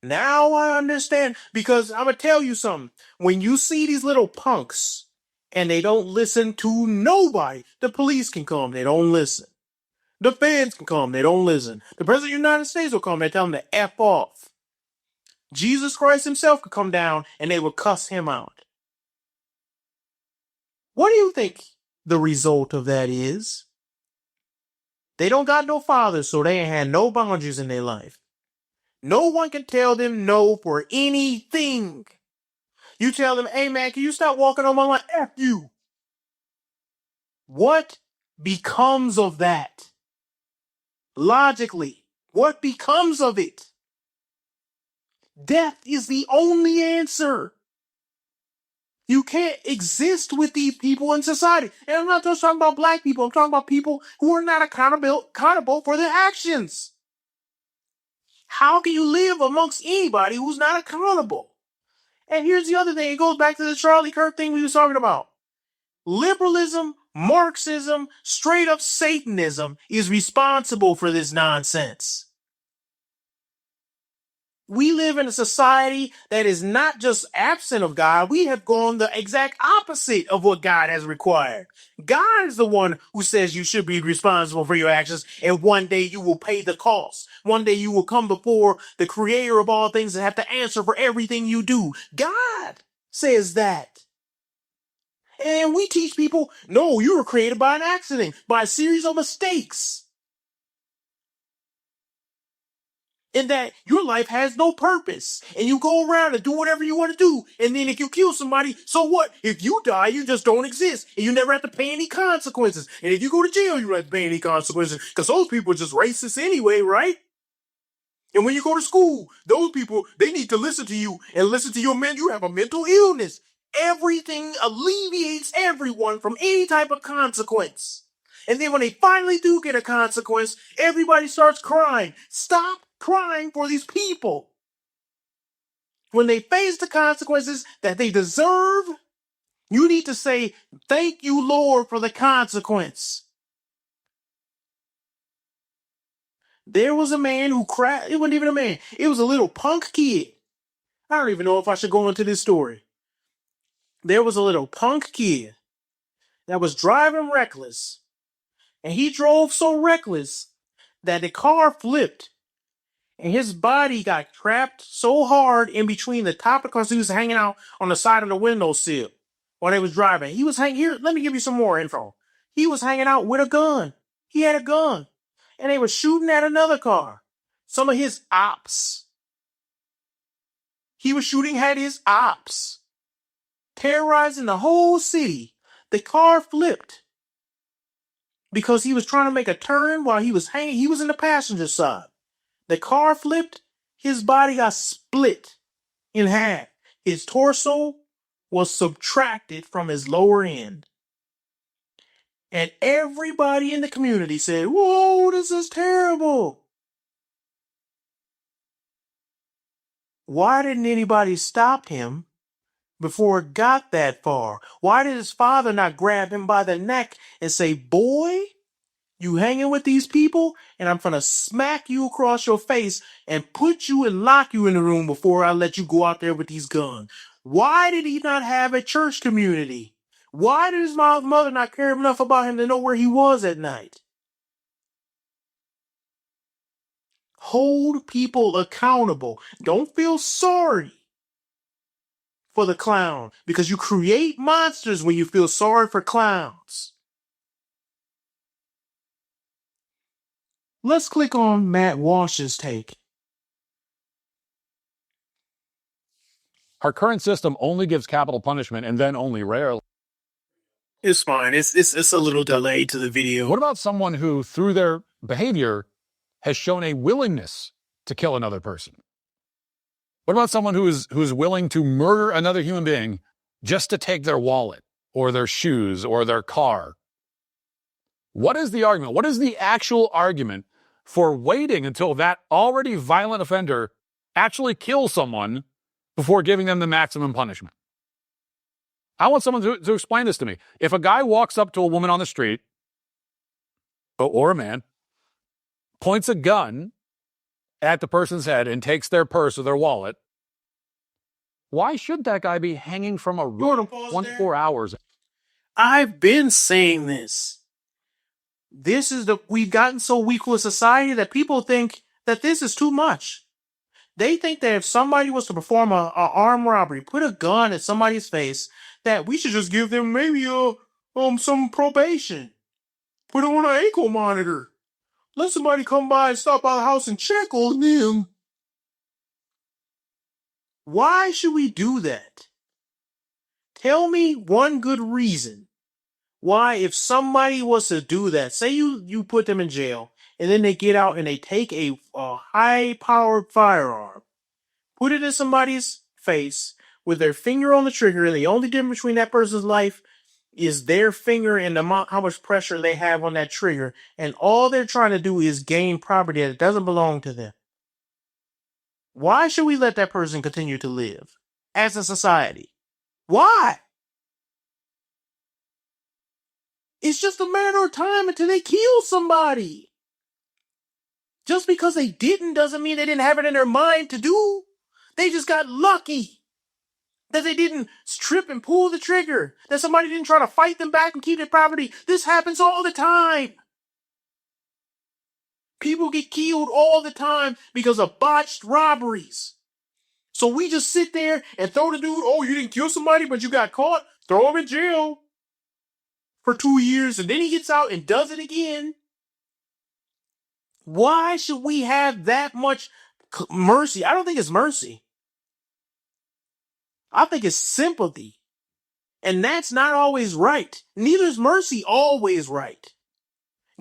Now I understand, because I'm going to tell you something. When you see these little punks and they don't listen to nobody, the police can come, they don't listen. The feds can come, they don't listen. The President of the United States will come, they tell them to F off. Jesus Christ himself could come down and they will cuss him out. What do you think the result of that is? They don't got no father, so they ain't had no boundaries in their life. No one can tell them no for anything. You tell them, hey man, can you stop walking on my line? F you. What becomes of that? Logically, what becomes of it? Death is the only answer. You can't exist with these people in society. And I'm not just talking about black people. I'm talking about people who are not accountable for their actions. How can you live amongst anybody who's not accountable? And here's the other thing. It goes back to the Charlie Kirk thing we were talking about. Liberalism, Marxism, straight up Satanism is responsible for this nonsense. We live in a society that is not just absent of God. We have gone the exact opposite of what God has required. God is the one who says you should be responsible for your actions, and one day you will pay the cost. One day you will come before the creator of all things and have to answer for everything you do. God says that. And we teach people, no, you were created by an accident, by a series of mistakes. And that your life has no purpose. And you go around and do whatever you want to do. And then if you kill somebody, so what? If you die, you just don't exist. And you never have to pay any consequences. And if you go to jail, you don't have to pay any consequences. Because those people are just racist anyway, right? And when you go to school, those people, they need to listen to you and listen to your you have a mental illness. Everything alleviates everyone from any type of consequence. And then when they finally do get a consequence, everybody starts crying. Stop crying for these people. When they face the consequences that they deserve, you need to say, thank you, Lord, for the consequence. There was a man who cried. It wasn't even a man. It was a little punk kid. I don't even know if I should go into this story. There was a little punk kid that was driving reckless. And he drove so reckless that the car flipped. And his body got trapped so hard in between the top of the car. So he was hanging out on the side of the windowsill while they was driving. He was hanging here. Let me give you some more info. He was hanging out with a gun. He had a gun. And they were shooting at another car. Some of his ops. He was shooting at his ops. Terrorizing the whole city. The car flipped. Because he was trying to make a turn while he was hanging. He was in the passenger side. The car flipped. His body got split in half. His torso was subtracted from his lower end. And everybody in the community said, "Whoa, this is terrible." Why didn't anybody stop him before it got that far? Why did his father not grab him by the neck and say, "Boy, you hanging with these people, and I'm gonna smack you across your face and put you and lock you in the room before I let you go out there with these guns"? Why did he not have a church community? Why did his mother not care enough about him to know where he was at night? Hold people accountable. Don't feel sorry for the clown, because you create monsters when you feel sorry for clowns. Let's click on Matt Walsh's take. Our current system only gives capital punishment and then only rarely. It's fine. It's a little delayed to the video. What about someone who, through their behavior, has shown a willingness to kill another person? What about someone who's willing to murder another human being just to take their wallet or their shoes or their car? What is the argument? What is the actual argument for waiting until that already violent offender actually kills someone before giving them the maximum punishment? I want someone to explain this to me. If a guy walks up to a woman on the street, or a man, points a gun at the person's head and takes their purse or their wallet, why should that guy be hanging from a roof 24 hours? I've been saying this. We've gotten so weak with society that people think that this is too much. They think that if somebody was to perform a armed robbery, put a gun at somebody's face, that we should just give them maybe some probation. Put them on an ankle monitor. Let somebody come by and stop by the house and check on them. Why should we do that? Tell me one good reason why, if somebody was to do that, say you put them in jail, and then they get out and they take a high-powered firearm, put it in somebody's face with their finger on the trigger, and the only difference between that person's life is their finger and how much pressure they have on that trigger, and all they're trying to do is gain property that doesn't belong to them. Why should we let that person continue to live as a society? Why? It's just a matter of time until they kill somebody. Just because they didn't doesn't mean they didn't have it in their mind to do. They just got lucky that they didn't strip and pull the trigger, that somebody didn't try to fight them back and keep their property. This happens all the time. People get killed all the time because of botched robberies. So we just sit there and throw the dude, "Oh, you didn't kill somebody, but you got caught. Throw him in jail for 2 years," and then he gets out and does it again. Why should we have that much mercy? I don't think it's mercy. I think it's sympathy. And that's not always right. Neither is mercy always right.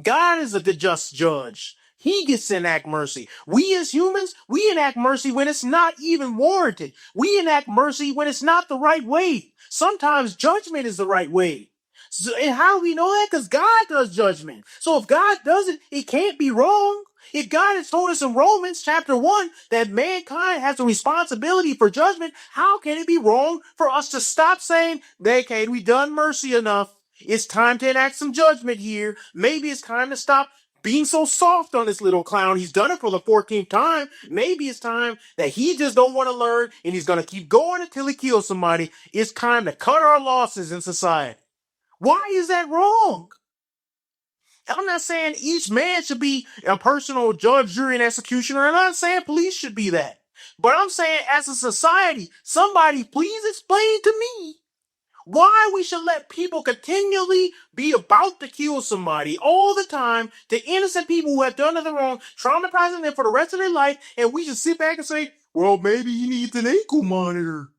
God is the just judge. He gets to enact mercy. We as humans, we enact mercy when it's not even warranted. We enact mercy when it's not the right way. Sometimes judgment is the right way. So, and how do we know that? Because God does judgment. So if God does it, it can't be wrong. If God has told us in Romans chapter 1 that mankind has a responsibility for judgment, how can it be wrong for us to stop saying, "Okay, we done mercy enough. It's time to enact some judgment here. Maybe it's time to stop being so soft on this little clown. He's done it for the 14th time. Maybe it's time that he just don't want to learn and he's going to keep going until he kills somebody. It's time to cut our losses in society." Why is that wrong? I'm not saying each man should be a personal judge, jury, and executioner. I'm not saying police should be that. But I'm saying as a society, somebody please explain to me why we should let people continually be about to kill somebody all the time to innocent people who have done nothing wrong, traumatizing them for the rest of their life, and we just sit back and say, well, maybe he needs an ankle monitor.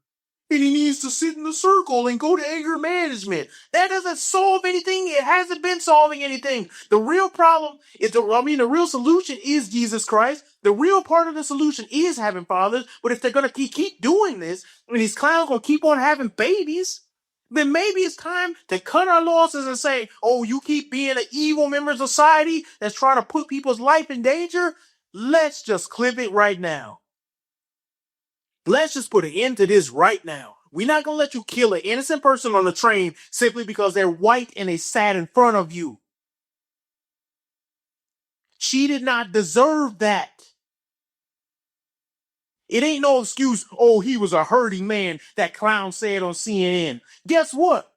And he needs to sit in the circle and go to anger management. That doesn't solve anything. It hasn't been solving anything. The real problem is, the real solution is Jesus Christ. The real part of the solution is having fathers. But if they're going to keep doing this, and these clowns going to keep on having babies, then maybe it's time to cut our losses and say, oh, you keep being an evil member of society that's trying to put people's life in danger. Let's just clip it right now. Let's just put an end to this right now. We're not going to let you kill an innocent person on the train simply because they're white and they sat in front of you. She did not deserve that. It ain't no excuse, oh, he was a hurting man, that clown said on CNN. Guess what?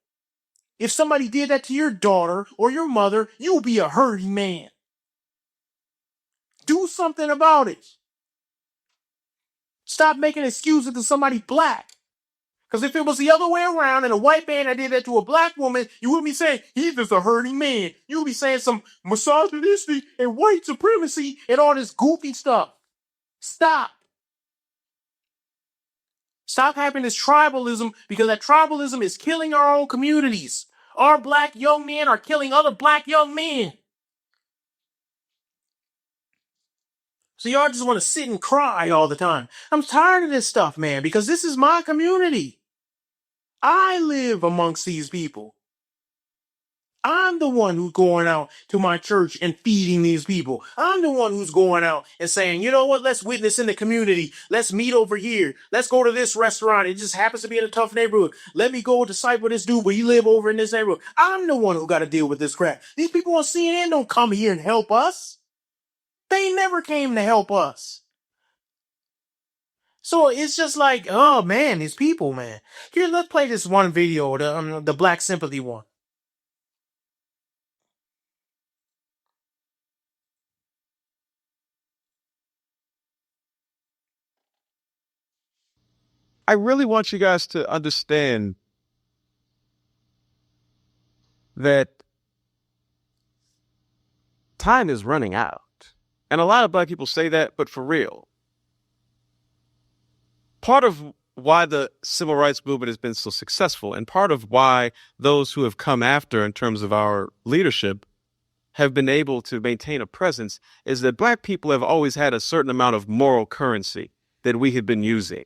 If somebody did that to your daughter or your mother, you'll be a hurting man. Do something about it. Stop making excuses to somebody black. Because if it was the other way around and a white man that did that to a black woman, you wouldn't be saying, he's just a hurting man. You would be saying some misogynistic and white supremacy and all this goofy stuff. Stop. Stop having this tribalism, because that tribalism is killing our own communities. Our black young men are killing other black young men. So y'all just want to sit and cry all the time. I'm tired of this stuff, man, because this is my community. I live amongst these people. I'm the one who's going out to my church and feeding these people. I'm the one who's going out and saying, you know what, let's witness in the community. Let's meet over here. Let's go to this restaurant. It just happens to be in a tough neighborhood. Let me go disciple this dude, but he live over in this neighborhood. I'm the one who got to deal with this crap. These people on CNN don't come here and help us. They never came to help us. So it's just like, oh man, these people, man. Here, let's play this one video, the Black Sympathy one. I really want you guys to understand that time is running out. And a lot of black people say that, but for real. Part of why the civil rights movement has been so successful, and part of why those who have come after in terms of our leadership have been able to maintain a presence, is that black people have always had a certain amount of moral currency that we have been using.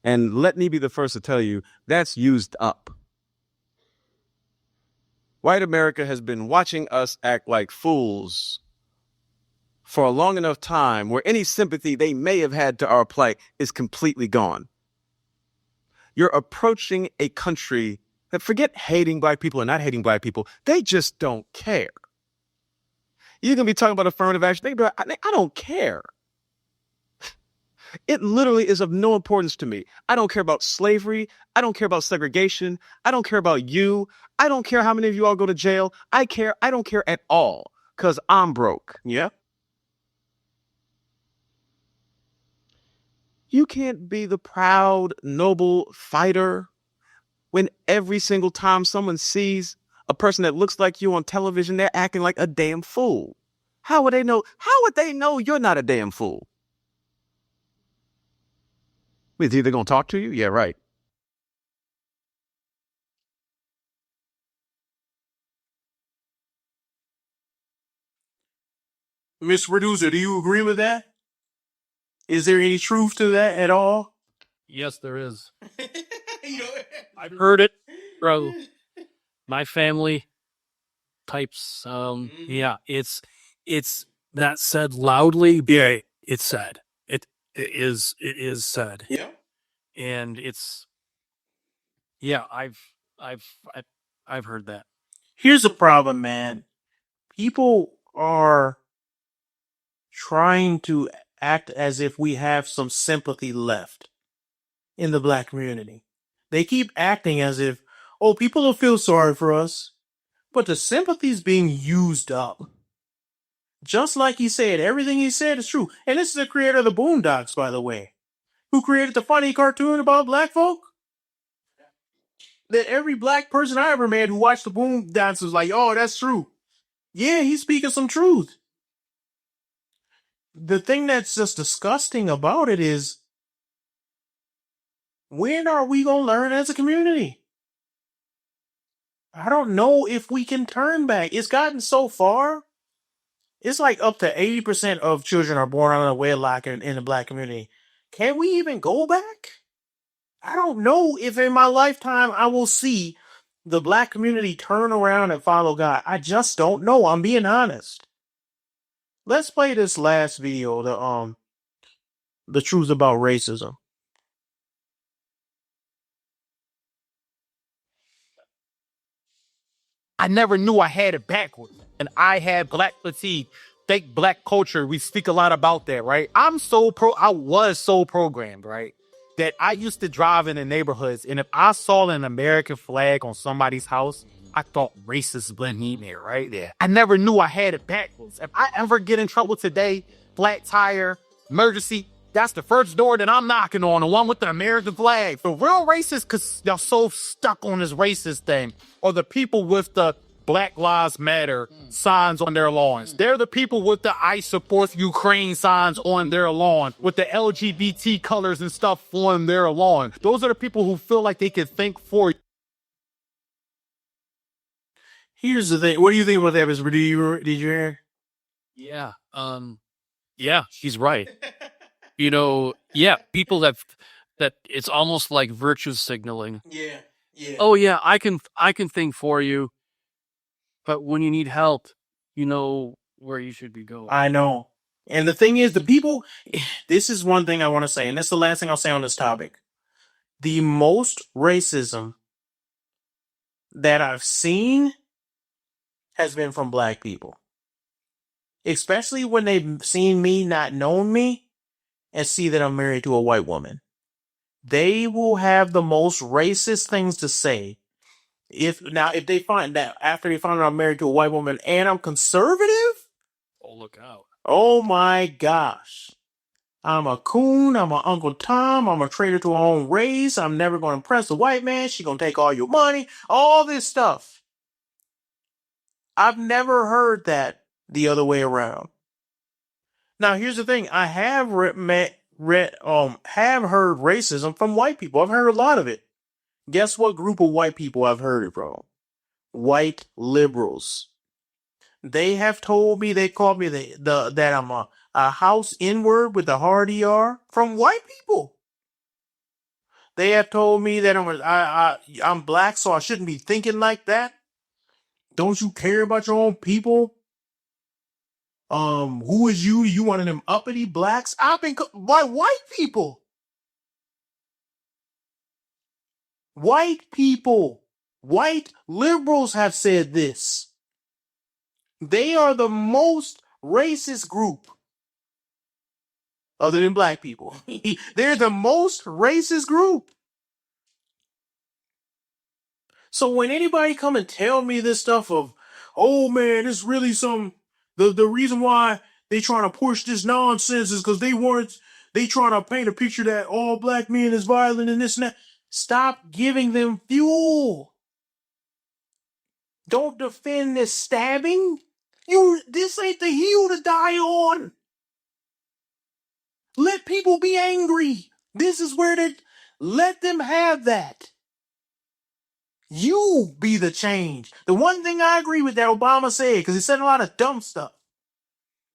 And let me be the first to tell you, that's used up. White America has been watching us act like fools for a long enough time where any sympathy they may have had to our plight is completely gone. You're approaching a country that, forget hating black people or not hating black people, they just don't care. You're going to be talking about affirmative action. They be like, I don't care. It literally is of no importance to me. I don't care about slavery. I don't care about segregation. I don't care about you. I don't care how many of you all go to jail. I don't care at all, because I'm broke. Yeah? You can't be the proud, noble fighter when every single time someone sees a person that looks like you on television, they're acting like a damn fool. How would they know? How would they know you're not a damn fool? Is either going to talk to you? Yeah, right. Mr. Producer, do you agree with that? Is there any truth to that at all? Yes, there is. I've heard it from my family types. Yeah, it's not said loudly. Yeah, it's said. It is said. Yeah. And it's, yeah, I've heard that. Here's the problem, man. People are trying to act as if we have some sympathy left in the black community. They keep acting as if, oh, people will feel sorry for us, but the sympathy's being used up. Just like he said, everything he said is true. And this is the creator of the Boondocks, by the way, who created the funny cartoon about black folk. That every black person I ever met who watched the Boondocks was like, oh, that's true. Yeah, he's speaking some truth. The thing that's just disgusting about it is, when are we going to learn as a community? I don't know if we can turn back. It's gotten so far. It's like up to 80% of children are born out of wedlock in the black community. Can we even go back? I don't know if in my lifetime I will see the black community turn around and follow God. I just don't know. I'm being honest. Let's play this last video, the truth about racism. I never knew I had it backwards. And I had fake black culture. We speak a lot about that, right? I was so programmed, right? That I used to drive in the neighborhoods, and if I saw an American flag on somebody's house, I thought racists blend in there, right? Yeah. I never knew I had it backwards. If I ever get in trouble today, flat tire, emergency, that's the first door that I'm knocking on, the one with the American flag. The real racists, because y'all so stuck on this racist thing, or the people with the Black Lives Matter signs on their lawns. They're the people with the I support Ukraine signs on their lawn, with the LGBT colors and stuff on their lawn. Those are the people who feel like they can think for you. Here's the thing. What do you think about that, Mr. Did you hear? Yeah. Yeah, he's right. Yeah, people that it's almost like virtue signaling. Yeah. Oh yeah, I can think for you, but when you need help, you know where you should be going. I know. And the thing is, the people, this is one thing I want to say, and that's the last thing I'll say on this topic. The most racism that I've seen has been from black people. Especially when they've seen me, not known me, and see that I'm married to a white woman. They will have the most racist things to say. If they find that after they find out I'm married to a white woman and I'm conservative, Oh, look out. oh my gosh. I'm a coon, I'm an Uncle Tom, I'm a traitor to our own race, I'm never going to impress the white man, she going to take all your money, all this stuff. I've never heard that the other way around. Now, here's the thing. I have heard racism from white people. I've heard a lot of it. Guess what group of white people I've heard it from? White liberals. They have told me, they called me that I'm a house N-word with a hard ER from white people. They have told me that I'm black, so I shouldn't be thinking like that. Don't you care about your own people? Who is you? You one of them uppity blacks? I've been by white people. White people. White liberals have said this. They are the most racist group other than black people. They're the most racist group. So when anybody come and tell me this stuff of, oh man, it's really the reason why they trying to push this nonsense is because they trying to paint a picture that all black men is violent and this and that. Stop giving them fuel. Don't defend this stabbing. This ain't the hill to die on. Let people be angry. This is where let them have that. You be the change. The one thing I agree with that Obama said, because he said a lot of dumb stuff.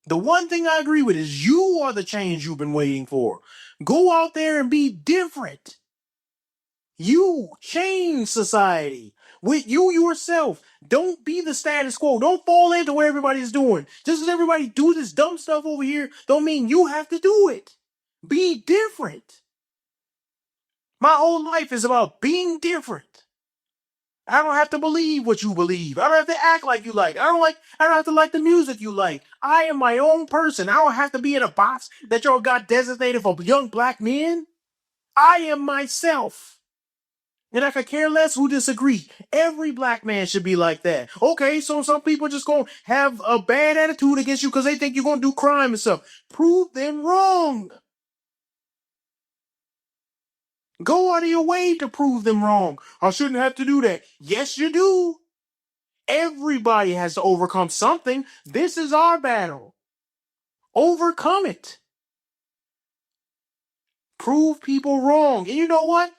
The one thing I agree with is you are the change you've been waiting for. Go out there and be different. You change society with you yourself. Don't be the status quo. Don't fall into what everybody's doing. Just as everybody do this dumb stuff over here, don't mean you have to do it. Be different. My whole life is about being different. I don't have to believe what you believe. I don't have to act like you like. I don't have to like the music you like. I am my own person. I don't have to be in a box that y'all got designated for young black men. I am myself. And I could care less who disagree. Every black man should be like that. Okay, so some people just gonna have a bad attitude against you because they think you're gonna do crime and stuff. Prove them wrong. Go out of your way to prove them wrong. I shouldn't have to do that. Yes, you do. Everybody has to overcome something. This is our battle. Overcome it. Prove people wrong. And you know what?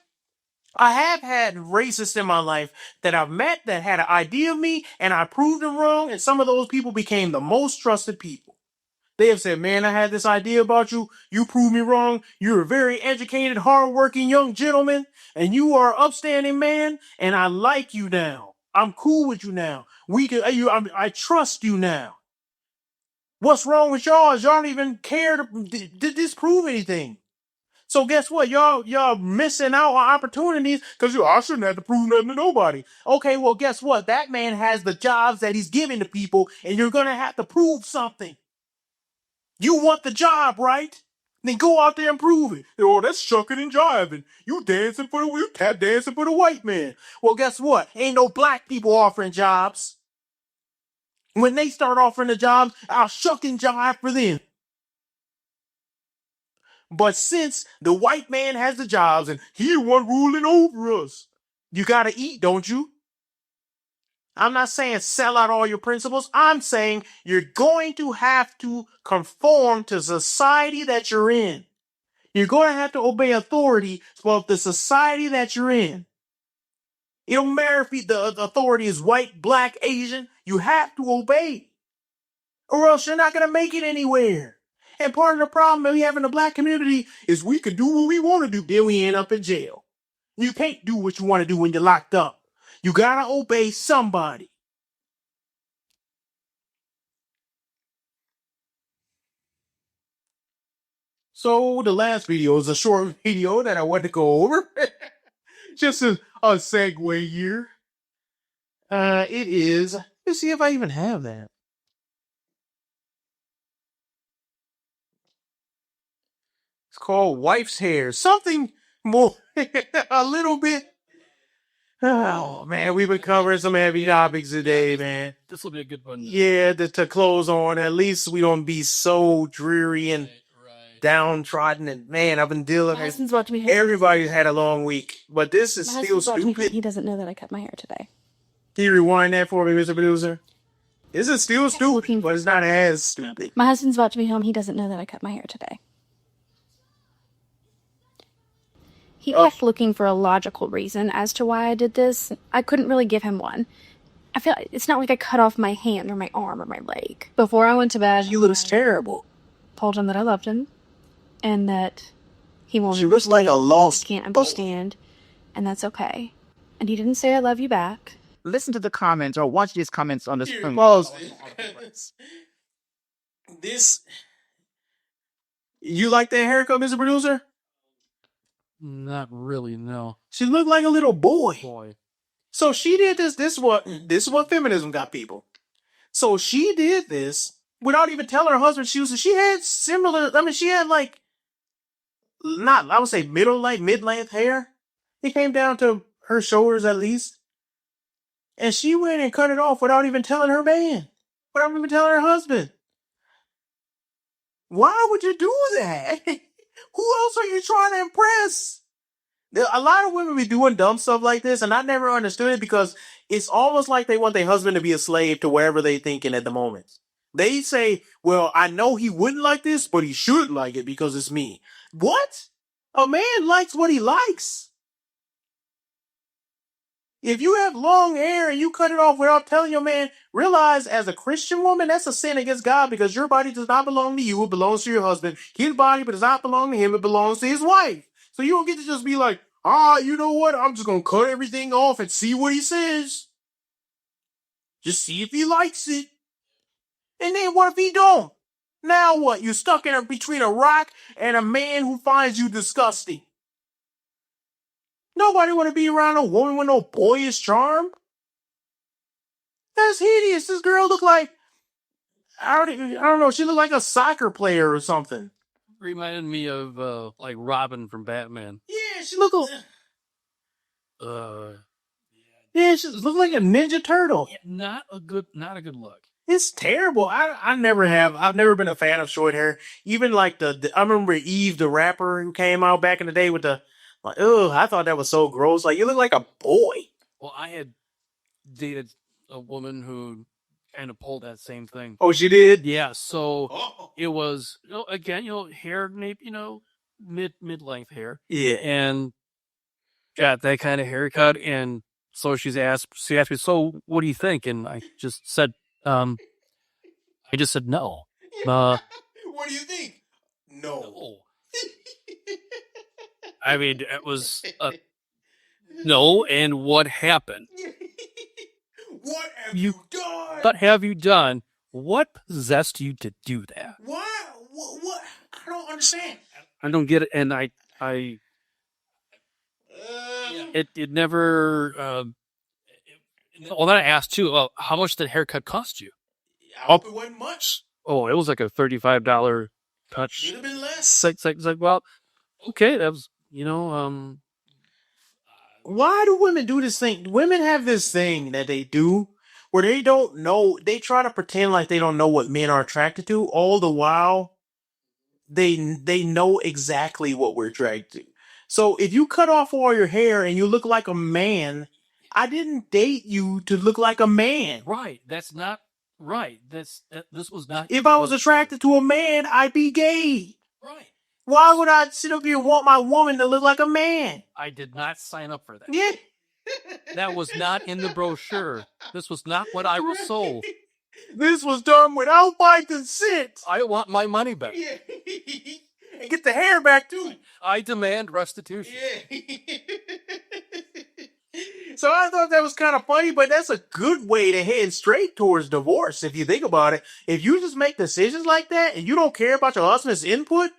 I have had racists in my life that I've met that had an idea of me, and I proved them wrong, and some of those people became the most trusted people. They have said, man, I had this idea about you. You proved me wrong. You're a very educated, hardworking young gentleman, and you are an upstanding man, and I like you now. I'm cool with you now. I trust you now. What's wrong with y'all is y'all don't even care to disprove anything. So guess what? Y'all missing out on opportunities because I shouldn't have to prove nothing to nobody. Okay, well, guess what? That man has the jobs that he's giving to people, and you're gonna have to prove something. You want the job, right? Then go out there and prove it. Oh, that's shucking and jiving. You tap dancing for the white man. Well, guess what? Ain't no black people offering jobs. When they start offering the jobs, I'll shuck and jive for them. But since the white man has the jobs and he the one ruling over us, you gotta eat, don't you? I'm not saying sell out all your principles. I'm saying you're going to have to conform to society that you're in. You're going to have to obey authority for the society that you're in. It don't matter if the authority is white, black, Asian. You have to obey, or else you're not going to make it anywhere. And part of the problem that we have in the black community is we can do what we want to do, then we end up in jail. You can't do what you want to do when you're locked up. You got to obey somebody. So the last video is a short video that I want to go over. Just a segue here. It is, let's see if I even have that. It's called Wife's Hair. Something more, a little bit. Oh, man, we've been covering some heavy topics today, man. This will be a good one. Yeah, to close on. At least we don't be so dreary and downtrodden. And, man, I've been dealing with everybody's had a long week. But this is still stupid. He doesn't know that I cut my hair today. Can you rewind that for me, Mr. Producer? This is still stupid, but it's not as stupid. My husband's about to be home. He doesn't know that I cut my hair today. He kept looking for a logical reason as to why I did this. I couldn't really give him one. I feel it's not like I cut off my hand or my arm or my leg. Before I went to bed, You look terrible. told him that I loved him and that he won't She looks like a lost. can't understand, and that's okay. And he didn't say I love you back. Listen to the comments or watch these comments on the screen. Pause. This. You like that haircut, Mr. Producer? Not really, no. She looked like a little boy. Boy. So she did this. This is what feminism got people. So she did this without even telling her husband she had similar. I mean, she had like not. I would say mid-length hair. It came down to her shoulders at least, and she went and cut it off without even telling her man, without even telling her husband. Why would you do that? Who else are you trying to impress? A lot of women be doing dumb stuff like this, and I never understood it because it's almost like they want their husband to be a slave to wherever they thinking at the moment. They say, well, I know he wouldn't like this, but he should like it because it's me. What? A man likes what he likes. If you have long hair and you cut it off without telling your man, realize as a Christian woman, that's a sin against God because your body does not belong to you. It belongs to your husband. His body does not belong to him. It belongs to his wife. So you don't get to just be like, you know what? I'm just going to cut everything off and see what he says. Just see if he likes it. And then what if he don't? Now what? You're stuck between a rock and a man who finds you disgusting. Nobody want to be around a woman with no boyish charm. That's hideous. This girl looked like, I don't know, she looked like a soccer player or something. Reminded me of like Robin from Batman. Yeah, she looked Yeah, it just looks like a Ninja Turtle. Not a good look. It's terrible. I've never been a fan of short hair. Even like I remember Eve, the rapper who came out back in the day with the, like, ugh, I thought that was so gross. Like, you look like a boy. Well, I had dated a woman who kind of pulled that same thing. Oh, she did? Yeah, so it was, again, hair, maybe, mid-length hair. Yeah. And got that kind of haircut, and so she asked me, so what do you think? And I just said no. What do you think? No. I mean, it was no. And what happened? What have you done? What have you done? What possessed you to do that? What? I don't understand. I don't get it. And it never. Well, then I asked too. How much did haircut cost you? It wasn't much. Oh, it was like a $35 touch. Should have been less. It's like, well, okay, that was, Why do women do this thing? Women have this thing that they do where they don't know. They try to pretend like they don't know what men are attracted to. All the while, they know exactly what we're attracted to. So if you cut off all your hair and you look like a man, I didn't date you to look like a man. Right. That's not right. This was not. If I was attracted to a man, I'd be gay. Right. Why would I sit up here and want my woman to look like a man? I did not sign up for that. Yeah. That was not in the brochure. This was not what I was sold. This was done without my consent. I want my money back. Yeah. And get the hair back too. I demand restitution. Yeah. So I thought that was kind of funny, but that's a good way to head straight towards divorce if you think about it. If you just make decisions like that and you don't care about your husband's input,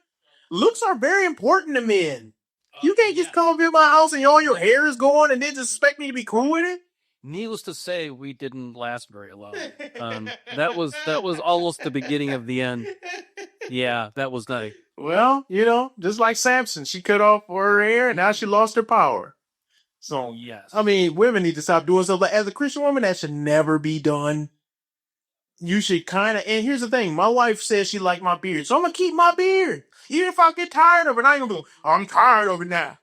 looks are very important to men. You can't just come up in my house and all your hair is going and then just expect me to be cool with it. Needless to say, we didn't last very long. That was almost the beginning of the end. Yeah, that was nice. Well, just like Samson, she cut off her hair and now she lost her power. So, yes. I mean, women need to stop doing stuff. As a Christian woman, that should never be done. You should kind of, and here's the thing. My wife says she liked my beard, so I'm going to keep my beard. Even if I get tired of it, I ain't going to go, I'm tired of it now.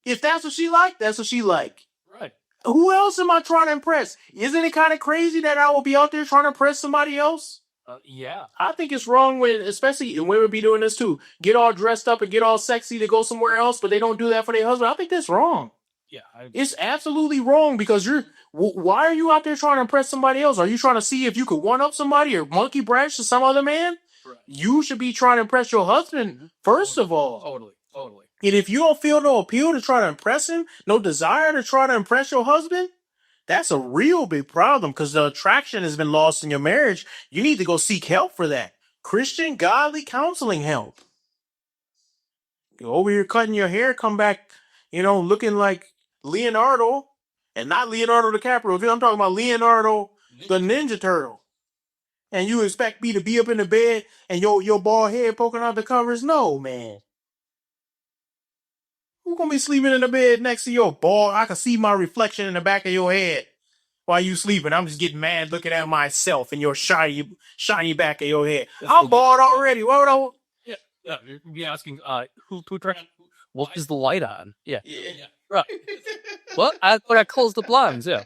If that's what she liked, that's what she liked. Right. Who else am I trying to impress? Isn't it kind of crazy that I will be out there trying to impress somebody else? Yeah. I think it's wrong when, especially women be doing this too. Get all dressed up and get all sexy to go somewhere else, but they don't do that for their husband. I think that's wrong. Yeah. It's absolutely wrong because why are you out there trying to impress somebody else? Are you trying to see if you could one-up somebody or monkey branch to some other man? Right. You should be trying to impress your husband first of all. Totally. And if you don't feel no appeal to try to impress him, no desire to try to impress your husband, that's a real big problem because the attraction has been lost in your marriage. You need to go seek help for that. Christian, godly counseling help. Go over here cutting your hair, come back, looking like Leonardo, and not Leonardo DiCaprio. I'm talking about Leonardo, the Ninja Turtle. And you expect me to be up in the bed and your bald head poking out the covers? No, man. Who's gonna be sleeping in the bed next to your bald? I can see my reflection in the back of your head while you sleeping. I'm just getting mad looking at myself and your shiny back of your head. I'm bald already. What would I? Yeah. You're asking who turned? What is the light on? Yeah. Right. What? I thought I closed the blinds. Yeah.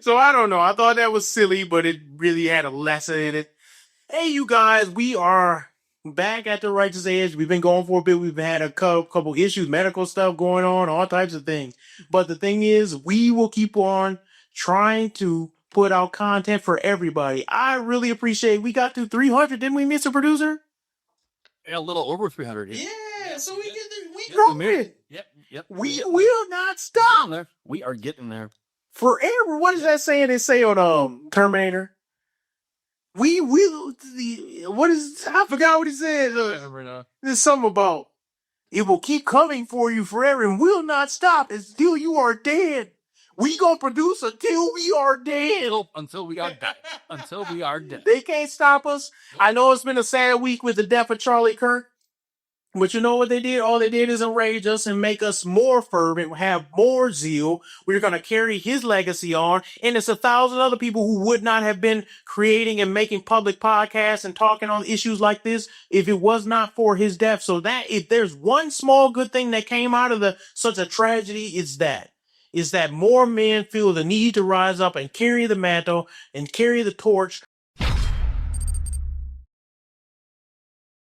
So I don't know. I thought that was silly, but it really had a lesson in it. Hey, you guys, we are back at the Righteous Edge. We've been going for a bit. We've had a couple issues, medical stuff going on, all types of things. But the thing is, we will keep on trying to put out content for everybody. I really appreciate we got to 300, didn't we, Mr. Producer? Yeah, a little over 300. Yeah, so we growing. Yep. We will not stop. We are getting there. Forever. What is that saying they say on Terminator? We will. What is? I forgot what he said. There's something about it will keep coming for you forever and will not stop until you are dead. We gonna produce until we are dead. Until we are dead. Until we are dead. They can't stop us. I know it's been a sad week with the death of Charlie Kirk. But you know what they did? All they did is enrage us and make us more fervent, have more zeal. We're going to carry his legacy on. And it's 1,000 other people who would not have been creating and making public podcasts and talking on issues like this if it was not for his death. So that if there's one small good thing that came out of such a tragedy, it's that more men feel the need to rise up and carry the mantle and carry the torch